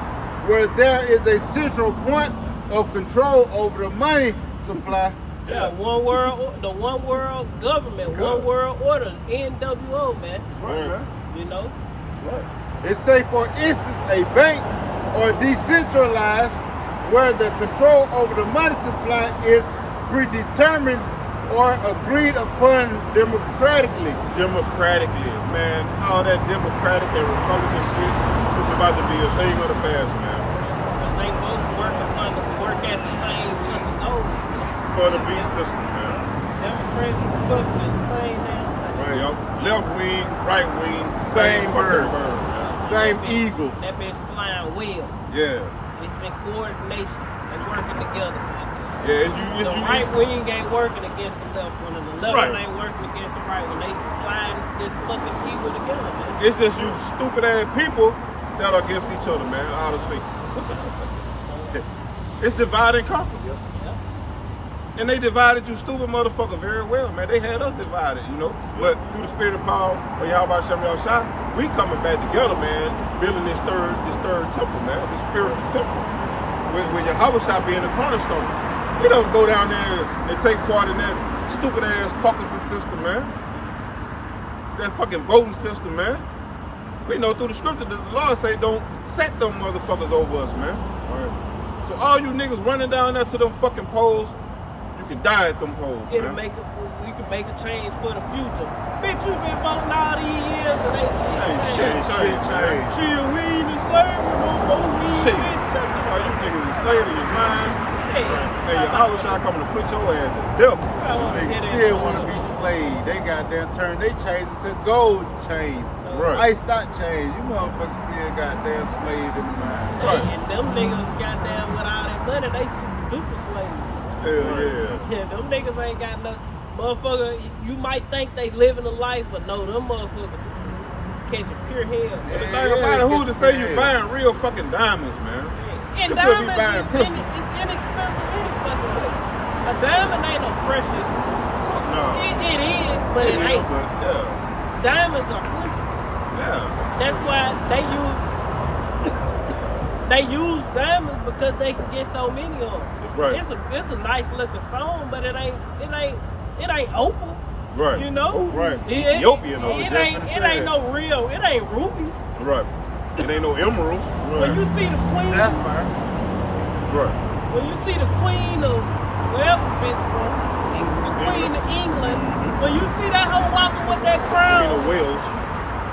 where there is a central point of control over the money supply. Yeah, one world, the one world government, one world order, NWO, man. Right, man. You know? Right. It say, for instance, a bank or decentralized, where the control over the money supply is predetermined or agreed upon democratically. Democratically, man. All that Democratic and Republican shit is about to be a thing of the past, man. They both work at the same fucking goal. For the beast system, man. Democrats and Republicans, same damn thing. Right, yo. Left wing, right wing, Same bird. man. Same eagle. That bitch flying well. Yeah. It's in coordination. They're working together. Yeah, it's The you. right wing ain't working against the left one, and the left Right. one ain't working against the right one. They flying this fucking eagle together, man. It's just you stupid ass people that are against each other, man. Honestly. It's divide and conquer. Yeah. And they divided you stupid motherfucker very well, man. They had us divided, you know. But through the spirit of power, or y'all about Shem y'all shot, we coming back together, man, building this third temple, man, this spiritual temple. With Yahweh shot being the cornerstone. We don't go down there and take part in that stupid ass caucusing system, man. That fucking voting system, man. We know through the scripture that the Lord say don't set them motherfuckers over us, man. Right. So all you niggas running down there to them fucking polls, you can die at them polls, It'll man. we can make a change for the future. Bitch, you been voting all these years and ain't shit changed. Shit, we ain't in slavery no more. We ain't Shit. bitch, shut the All you niggas is slave in your mind. Hey, And your Yahweh shot coming to put your ass to death. I wanna They hear that still shit. want to be slaves. They goddamn turn they chains into gold chains. Right. Ice not chains. You motherfuckers still goddamn slave in the mind. Right. And them niggas goddamn with all that money, they super duper slaves. Hell yeah. Yeah, them niggas ain't got no motherfucker. You might think they living a life, but no, them motherfuckers catching pure hell. But the thing about it, who to say you buying real fucking diamonds, man? And You could be diamonds buying crystals. it's inexpensive any fucking way. A diamond ain't no precious. No. It is, but it Yeah, ain't. but yeah. Diamonds are plentiful. Yeah. That's why they use diamonds because they can get so many of them. That's right. It's a nice looking stone, but it ain't opal. Right. You know? Right. It- Ethiopian though. It ain't no real. It ain't rubies. Right. It ain't no emeralds. When you see the queen, Sapphire. Right. when you see the queen of wherever bitch from, the queen of England, when you see that hoe walking with that crown, You know Wales.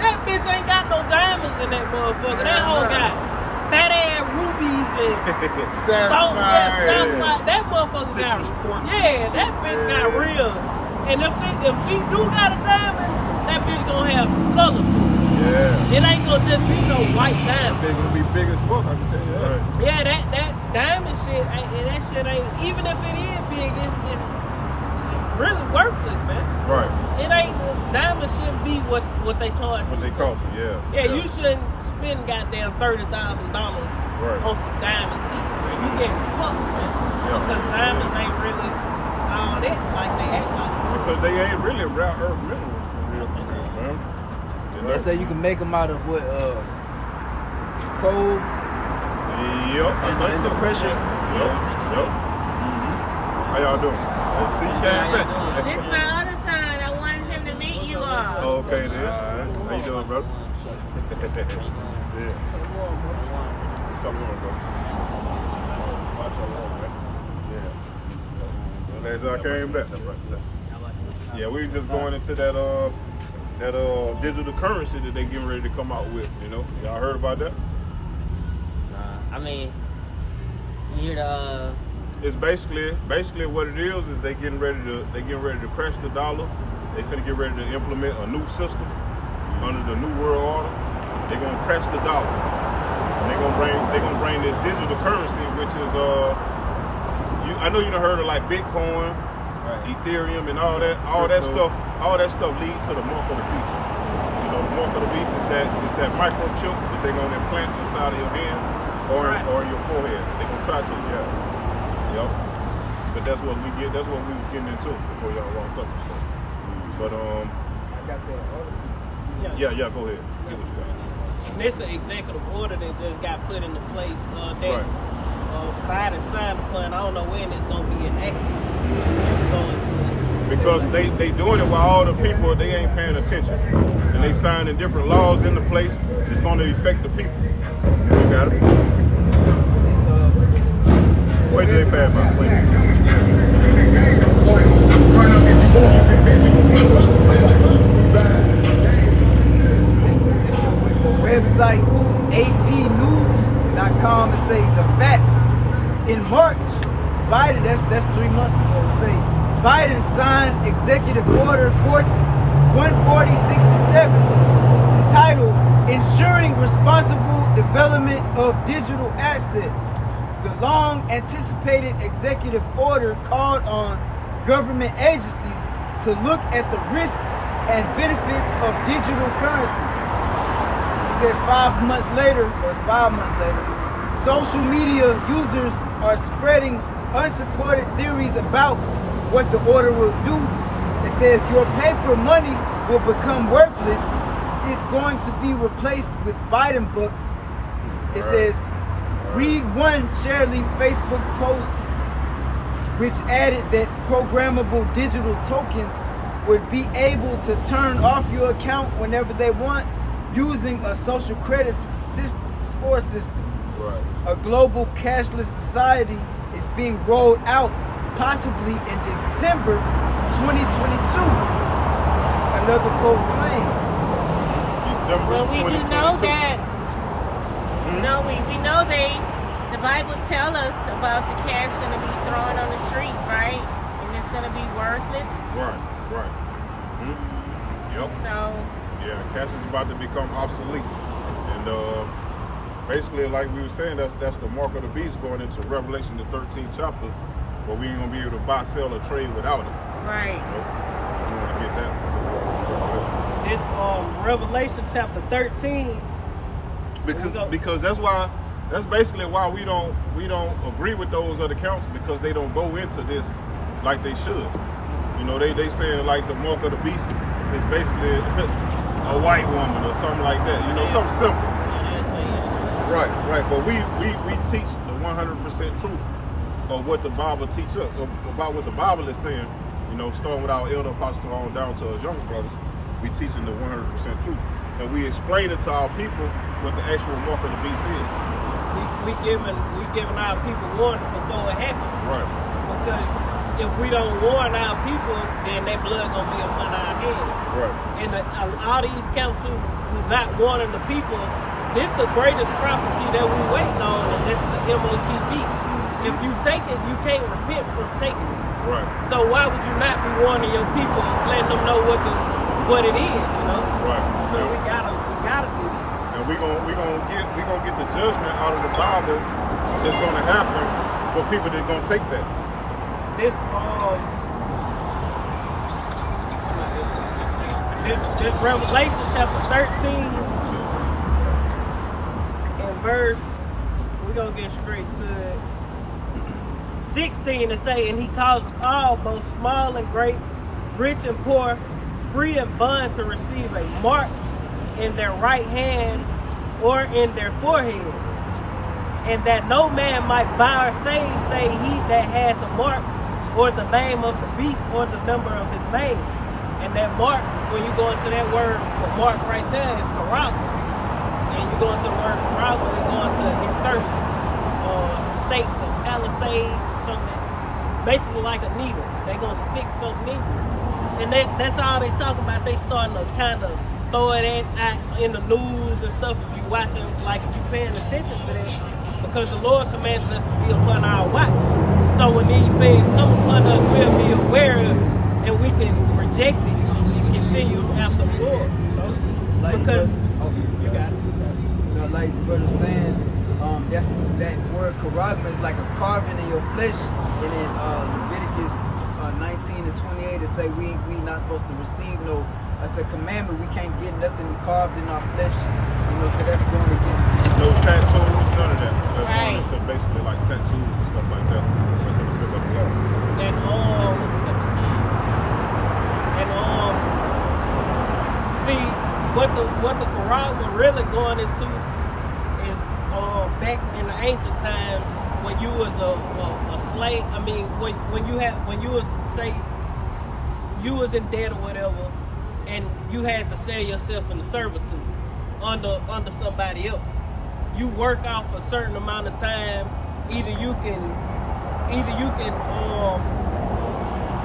that bitch ain't got no diamonds in that motherfucker. That hoe got fat ass rubies and stone. Sapphire. That motherfucker got. Citrus quartz. Yeah, that bitch got real. And if she do got a diamond, that bitch gonna have some color to it. Yeah. It ain't gonna just be no white diamond. They're gonna be big as fuck, I can tell you that. Yeah, that diamond shit, that shit ain't, even if it is big, it's really worthless, man. Right. It ain't, diamond shouldn't be what they charge What you they cost it, yeah. Yeah, you shouldn't spend goddamn $30,000 Right. on some diamond teeth, man. You get fucked, man. Yeah. Because diamonds ain't really all that like they act like. Because they ain't really rare earth minerals for real, man. You know? They say you can make them out of what? Coal Yep. and the pressure. Yep. How y'all doing? See you came back. This my other son. I wanted him to meet you all. Okay then. How you doing, brother? Yeah. What's up, bro? Yeah. As I came back. Yeah, we just going into that digital currency that they getting ready to come out with. You know, y'all heard about that? I mean, you hear the It's basically what it is they getting ready to crash the dollar. They finna get ready to implement a new system under the new world order. They're gonna crash the dollar. And they're gonna bring this digital currency, which is I know you done heard of like Bitcoin, Ethereum, and all that stuff lead to the mark of the beast. You know, mark of the beast is that microchip that they're gonna implant inside of your hand or your forehead. They're gonna try to, yeah. Yep. But that's what we was getting into before y'all walked up and stuff. But I got that other. Yeah, go ahead. Get what you got. And this is an executive order that just got put into place that Biden signed upon. I don't know when it's gonna be enacted. Because they doing it while all the people they ain't paying attention, and they signing different laws into place that's gonna affect the people. You got it. Wait till they pass by. Website apnews.com and say the facts. In March, Biden, that's 3 months ago, say Biden signed Executive Order 14067 titled Ensuring Responsible Development of Digital Assets. The long anticipated executive order called on government agencies to look at the risks and benefits of digital currencies. Says 5 months later, or it's 5 months later, social media users are spreading unsupported theories about what the order will do. It says your paper money will become worthless. It's going to be replaced with Biden bucks. It says, read one Shirley Facebook post which added that programmable digital tokens would be able to turn off your account whenever they want, using a social credit score system. Right. A global cashless society is being rolled out possibly in December 2022. Another post claim. December Well, we 2022. do know that. No, we know the Bible tells us about the cash going to be thrown on the streets, right? And it's going to be worthless. Right. Yep. So. Yeah, cash is about to become obsolete, and basically, like we were saying, that's the mark of the beast going into Revelation, the 13th chapter, where we ain't gonna be able to buy, sell, or trade without it. Right. You want to get that? This Revelation chapter 13. Because that's basically why we don't agree with those other councils, because they don't go into this like they should. You know, they saying like the mark of the beast is basically a white woman or something like that, you know, something simple. Right. But we teach the 100% truth of what the Bible teaches us, about what the Bible is saying, you know, starting with our elder apostle on down to us younger brothers. We teaching the 100% truth. And we explain it to our people what the actual mark of the beast is. We giving our people warning before it happens. Right. Because if we don't warn our people, then their blood gonna be upon our heads. Right. And all these councils who not warning the people, this the greatest prophecy that we waiting on, and that's the MOTB. If you take it, you can't repent from taking it. Right. So why would you not be warning your people, letting them know what it is, you know? Right. So we gotta do this. And we gonna get the judgment out of the Bible that's gonna happen for people that's gonna take that. This Revelation chapter 13 and verse, we're gonna get straight to it. 16 to say, and he caused all, both small and great, rich and poor, free and bond, to receive a mark in their right hand or in their forehead, and that no man might buy or save, say he that had the mark or the name of the beast or the number of his name. And that mark, when you go into that word for mark right there, is karama. And you go into the word karama, you go into insertion, stake, palisade, something, basically like a needle. They gonna stick something in you. And that's all they talk about. They starting to kind of throw it out in the news and stuff. If you watching, like if you paying attention to that, because the Lord commanded us to be upon our watch. So when these things come upon us, we'll be aware of it, and we can reject it and continue after the Lord. Like Because you got it. You know, like the brother saying, that word karagma is like a carving in your flesh. And in Leviticus 19 and 28, it say we not supposed to receive no That's a commandment. We can't get nothing carved in our flesh. You know, so that's going against it. No tattoos, none of that. That's Right. going into basically like tattoos and stuff like that. That's in the book of the law. And see what the Quran was really going into is back in the ancient times when you was a slave. I mean, when you was say you was in debt or whatever, and you had to sell yourself into servitude under somebody else. You work off a certain amount of time. Either you can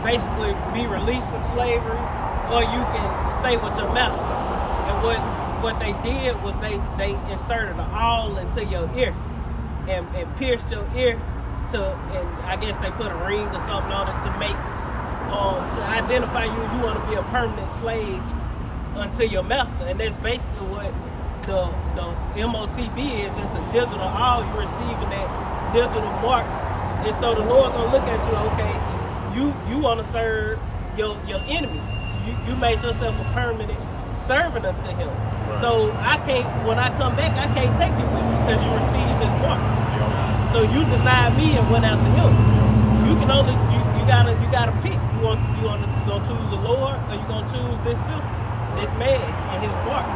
basically be released from slavery, or you can stay with your master. And what they did was they inserted an awl into your ear and pierced your ear and I guess they put a ring or something on it to make to identify you want to be a permanent slave unto your master. And that's basically what the MOTB is. It's a digital awl. You're receiving that digital mark, and so the Lord gonna look at you. Okay, you want to serve your enemy. You made yourself a permanent servant unto him. Right. So I can't, when I come back, I can't take you with me because you received this mark. Yeah. So you denied me and went after him. You can only you gotta pick. You gonna choose the Lord, or you gonna choose this system, this man and his mark.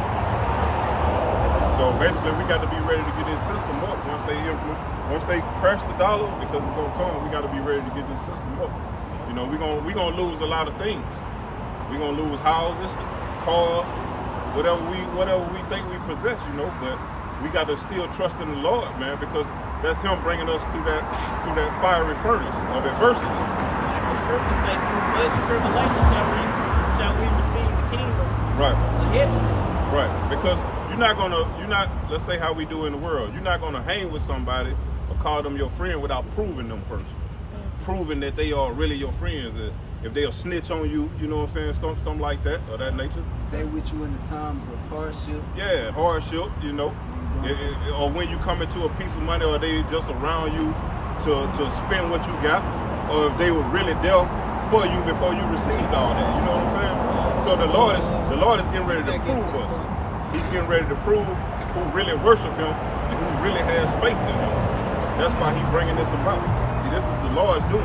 So basically, we got to be ready to get this system up once they crash the dollar, because it's gonna come. We got to be ready to get this system up. You know, we gonna lose a lot of things. We gonna lose houses, cars, whatever we think we possess. You know, but we got to still trust in the Lord, man, because that's Him bringing us through that fiery furnace of adversity. Like the scripture say, through much tribulation shall we receive the kingdom. Right. Of heaven. Right, because let's say how we do in the world, you're not gonna hang with somebody or call them your friend without proving them first. Proving that they are really your friends. If they'll snitch on you, you know what I'm saying, something like that, or that nature. They with you in the times of hardship. Yeah, hardship, you know. Or when you come into a piece of money, or they just around you to spend what you got, or if they were really there for you before you received all that, you know what I'm saying? So the Lord is getting ready to prove us. He's getting ready to prove who really worship Him and who really has faith in Him. That's why He's bringing this about. See, this is the Lord's doing.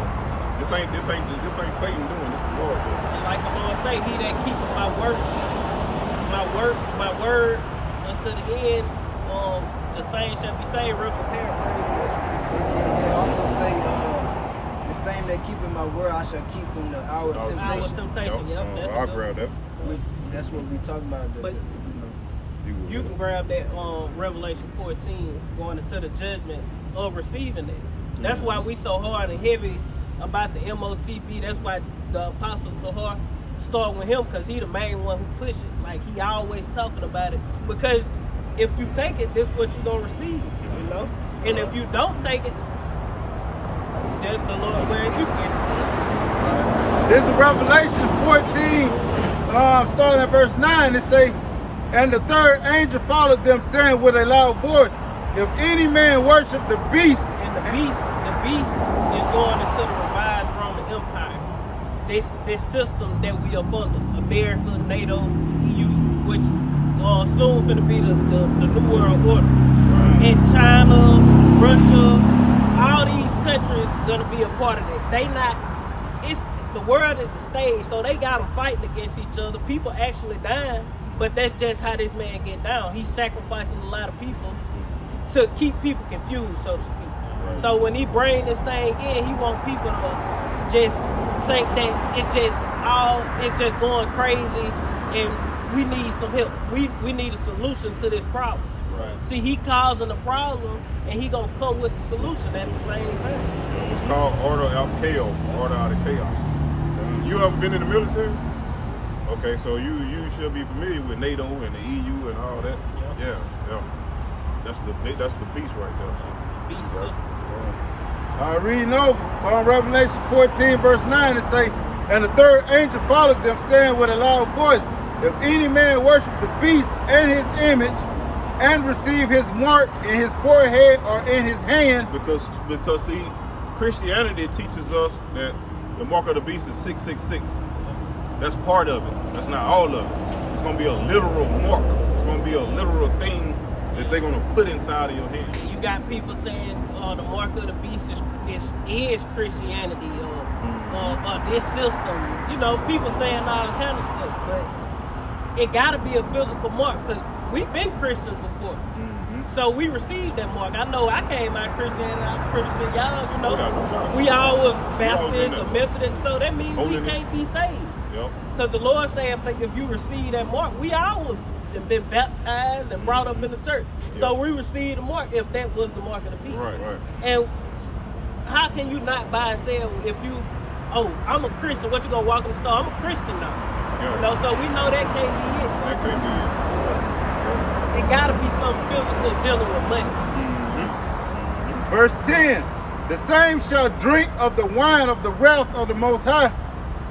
This ain't Satan doing. This is the Lord doing. Like the Lord say, He that keepeth my word unto the end, the same shall be saved. Real for paraphrase. It also say, the same that keeping my word, I shall keep from the hour of temptation. Hour of temptation. Yep. That's I'll grab that. That's what we talking about. But you can grab that Revelation 14, going into the judgment of receiving it. That's why we so hard and heavy about the MOTB. That's why the Apostle Tahar start with him, because he the main one who push it. Like, he always talking about it. Because if you take it, this is what you're going to receive, you know? And if you don't take it, that's the Lord where you get it. This is Revelation 14, starting at verse 9. It say, and the third angel followed them, saying with a loud voice, if any man worship the beast. And the beast is going into the revised Roman Empire. This system that we up under, America, NATO, EU, which soon finna be the New World Order. And China, Russia, all these countries gonna be a part of it. The world is a stage, so they got them fighting against each other. People actually dying, but that's just how this man get down. He's sacrificing a lot of people to keep people confused, so to speak. Right. So when he bring this thing in, he want people to just think that it's just going crazy, and we need some help. We need a solution to this problem. Right. See, he causing the problem, and he gonna come with the solution at the same time. It's called order out of chaos. You ever been in the military? Okay, so you should be familiar with NATO and the EU and all that. Yeah. That's the beast right there. Beast system. Reading over on Revelation 14, verse 9, it say, and the third angel followed them, saying with a loud voice, if any man worship the beast and his image, and receive his mark in his forehead or in his hand. Because see, Christianity teaches us that the mark of the beast is 666. That's part of it. That's not all of it. It's going to be a literal mark. It's going to be a literal thing that they're going to put inside of your hand. You got people saying the mark of the beast is Christianity or this system. You know, people saying all kind of stuff, but it got to be a physical mark because we've been Christians before. So we received that mark. I know I came out Christian, and I'm pretty sure y'all, you know, we all was Baptist or Methodist, so that means we can't be saved. Because the Lord said if you receive that mark, we all have been baptized and brought up in the church. So we received the mark if that was the mark of the beast. Right. And how can you not buy and sell if you, I'm a Christian, what you gonna walk in the store? I'm a Christian now. You know, so we know that can't be it. That can't be it. It gotta be something physical dealing with money. Verse 10, the same shall drink of the wine of the wrath of the Most High,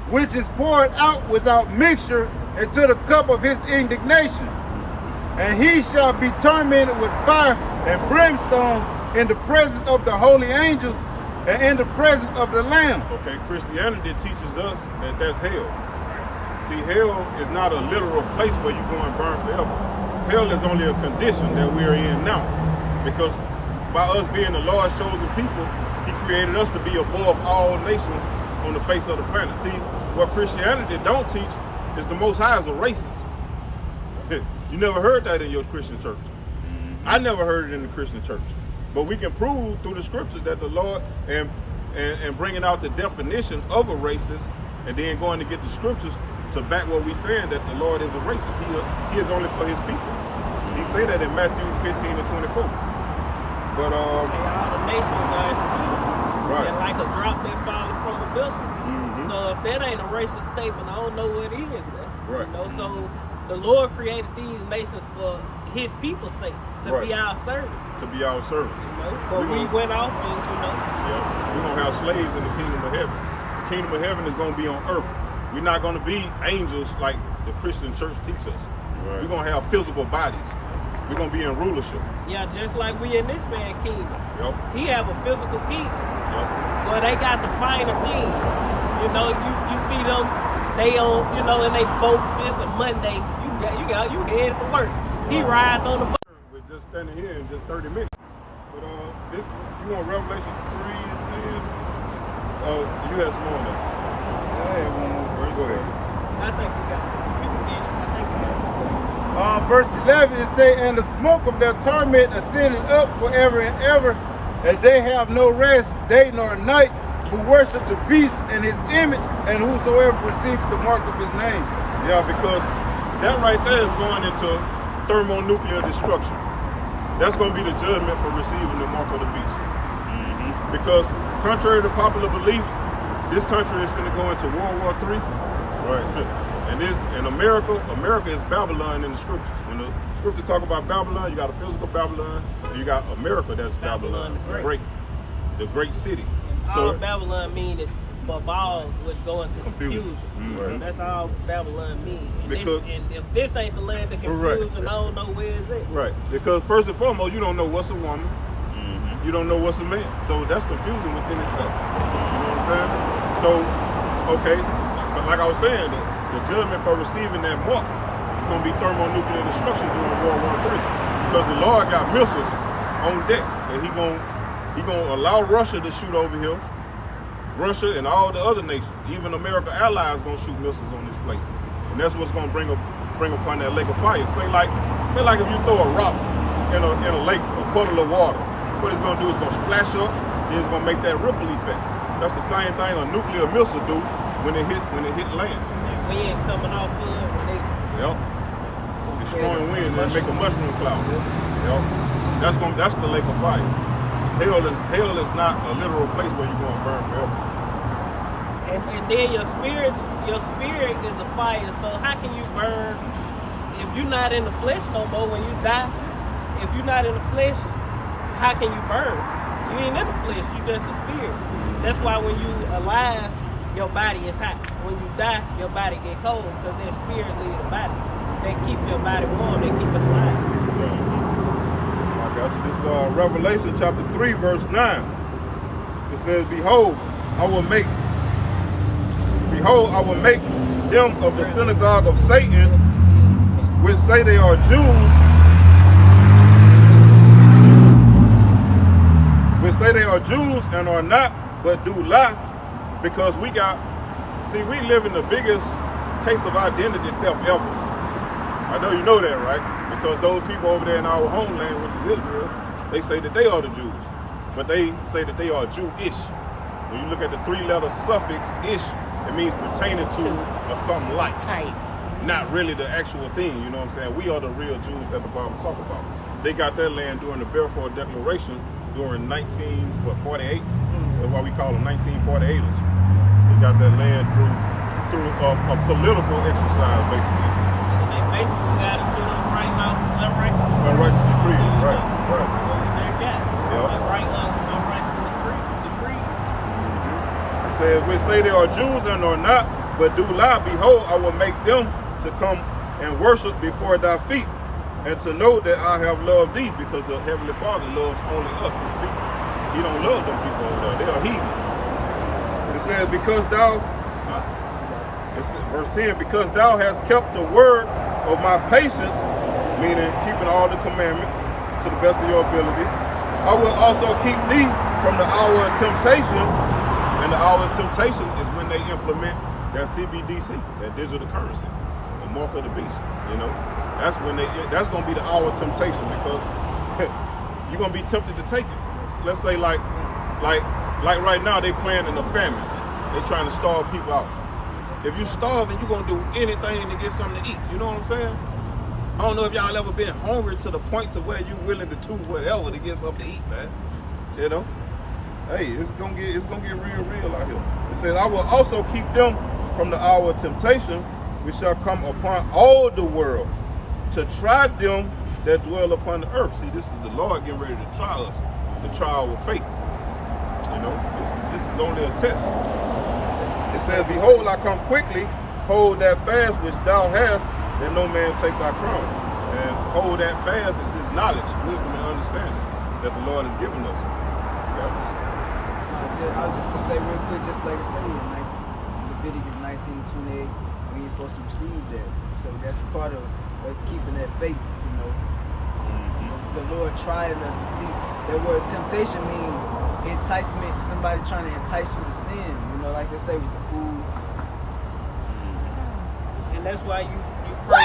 which is poured out without mixture into the cup of his indignation. And he shall be tormented with fire and brimstone in the presence of the holy angels and in the presence of the Lamb. Okay, Christianity teaches us that that's hell. See, hell is not a literal place where you go and burn forever. Hell is only a condition that we are in now. Because by us being the Lord's chosen people, he created us to be above all nations on the face of the planet. See, what Christianity don't teach is the Most High is a racist. You never heard that in your Christian church. I never heard it in the Christian church. But we can prove through the scriptures that the Lord, and bringing out the definition of a racist, and then going to get the scriptures to back what we're saying, that the Lord is a racist. He is only for his people. He say that in Matthew 15 and 24. But say all the nations are excluded. Right. And like a drop that falling from a vessel. So if that ain't a racist statement, I don't know what it is. Man. Right. You know, so the Lord created these nations for his people's sake, to be our servants. To be our servants. You know, but we went off and, you know. Yeah, we're going to have slaves in the kingdom of heaven. The kingdom of heaven is going to be on earth. We're not going to be angels like the Christian church teaches us. Right. We're going to have physical bodies. We're going to be in rulership. Yeah, just like we in this man's kingdom. Yep. He have a physical kingdom. Yep. Well, they got the finer things. You know, you see them, they on, you know, in they boats. It's a Monday. You headed to work. He riding on the boat. We're just standing here in just 30 minutes. But this, you want Revelation 3 and 10? Oh, you had some more on that. I had one more verse. Go ahead. I think we got it. I think we got it. Verse 11, it say, and the smoke of their torment ascended up forever and ever, and they have no rest day nor night, who worship the beast and his image, and whosoever receives the mark of his name. Yeah, because that right there is going into thermonuclear destruction. That's going to be the judgment for receiving the mark of the beast. Because contrary to popular belief, this country is going to go into World War III. Right. And America is Babylon in the scriptures. When the scriptures talk about Babylon, you got a physical Babylon, and you got America, that's Babylon the great city. So all Babylon mean is Babal, which go into confusion. Right. That's all Babylon means. And if this ain't the land of confusion, I don't know where is it. Right. Because first and foremost, you don't know what's a woman. You don't know what's a man. So that's confusing within itself. You know what I'm saying? So, okay, but like I was saying, the judgment for receiving that mark is going to be thermonuclear destruction during World War III. Because the Lord got missiles on deck, and he gonna allow Russia to shoot over here. Russia and all the other nations, even American allies, gonna shoot missiles on this place, and that's what's gonna bring upon that lake of fire. Say like if you throw a rock in a lake, a puddle of water, what it's gonna do is gonna splash up, then it's gonna make that ripple effect. That's the same thing a nuclear missile do when it hit land. And wind coming off of it when they. Yep. Destroying wind and make a mushroom cloud. Yep. That's the lake of fire. Hell is not a literal place where you're going to burn forever. And then your spirit is a fire. So how can you burn if you're not in the flesh no more? When you die, if you're not in the flesh, how can you burn? You ain't in the flesh. You just a spirit. That's why when you alive, your body is hot. When you die, your body get cold because that spirit leaves the body. They keep your body warm. They keep it alive. This Revelation chapter 3 verse 9. It says, Behold, I will make them of the synagogue of Satan, which say they are Jews, and are not, but do lie, because we live in the biggest case of identity theft ever. I know you know that, right? Because those people over there in our homeland, which is Israel, they say that they are the Jews, but they say that they are Jewish. When you look at the 3-letter suffix ish, it means pertaining to or something like. Not really the actual thing, you know what I'm saying? We are the real Jews that the Bible talk about. They got their land during the Balfour Declaration during 1948. That's why we call them 1948ers. They got that land through a political exercise, basically. They basically got it through unrighteous decree, right. What was their gap? Unrighteous decree. It says, we say they are Jews and are not, but do lie. Behold, I will make them to come and worship before thy feet, and to know that I have loved thee, because the Heavenly Father loves only us, his people. He don't love them people over there. They are heathens. It says, verse 10, because thou hast kept the word of my patience, meaning keeping all the commandments to the best of your ability, I will also keep thee from the hour of temptation. And the hour of temptation is when they implement that CBDC, that digital currency, the mark of the beast. You know, that's going to be the hour of temptation, because you're going to be tempted to take it. So let's say like right now they planning a famine. They trying to starve people out. If you starving, you're going to do anything to get something to eat. You know what I'm saying? I don't know if y'all ever been hungry to the point to where you're willing to do whatever to get something to eat, man. You know? Hey, it's gonna get real out here. It says, I will also keep them from the hour of temptation, which shall come upon all the world, to try them that dwell upon the earth. See, this is the Lord getting ready to try us, the trial of faith. You know, this is only a test. It says, behold, I come quickly, hold that fast which thou hast, that no man take thy crown. And hold that fast is this knowledge, wisdom, and understanding that the Lord has given us. Yeah. I was just going to say real quick, just like I say in Leviticus 19:28, we ain't supposed to receive that. So that's part of us keeping that faith, you know. The Lord trying us to see. That word temptation means enticement, somebody trying to entice you to sin, you know, like they say with the food. And that's why you pray.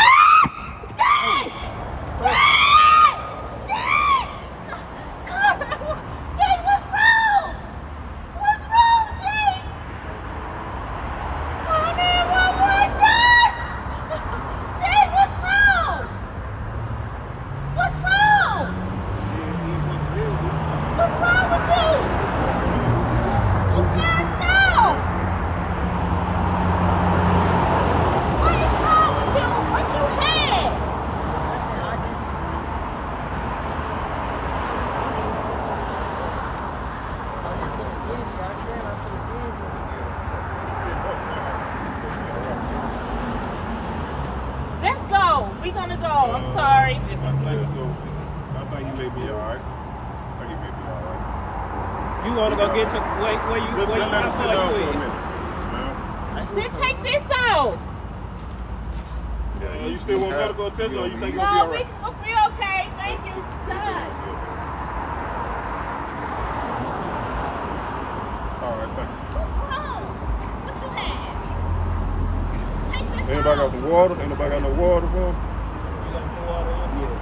We're gonna go. I'm sorry. I think you may be alright. You want to go get to where you let him sit down for a minute. Sis, take this off. You still want medical attention, or you think you'll be No, alright? we'll be okay. Thank you. God. Alright, thank you. What's wrong? What you had? Take this Anybody got off. some water? Anybody got no water for him? You got some water in? Yeah.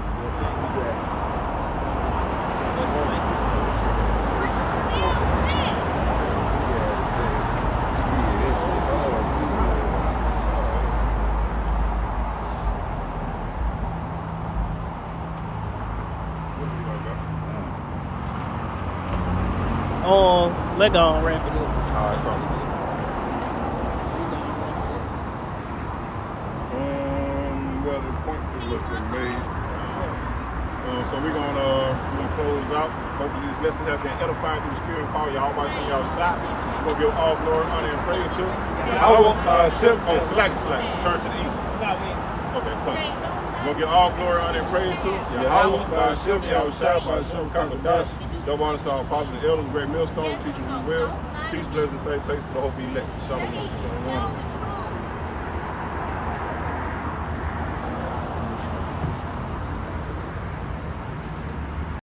Let go and wrap it up. Alright, come. Well, the point was been made. So we're gonna close out. Hopefully this lesson has been edifying through the spirit and power. Y'all by some y'all shot. We're gonna give all glory, honor, and praise to. Slack. Turn to the east. Okay, come. We're gonna give all glory, honor, and praise to Yahweh, by Hashem, Yahushua, by Hashem, Kakadash. Double honor to our apostles and elders, great millstone, teaching you well. Peace, blessings, salutations to the hope elect. Shalom.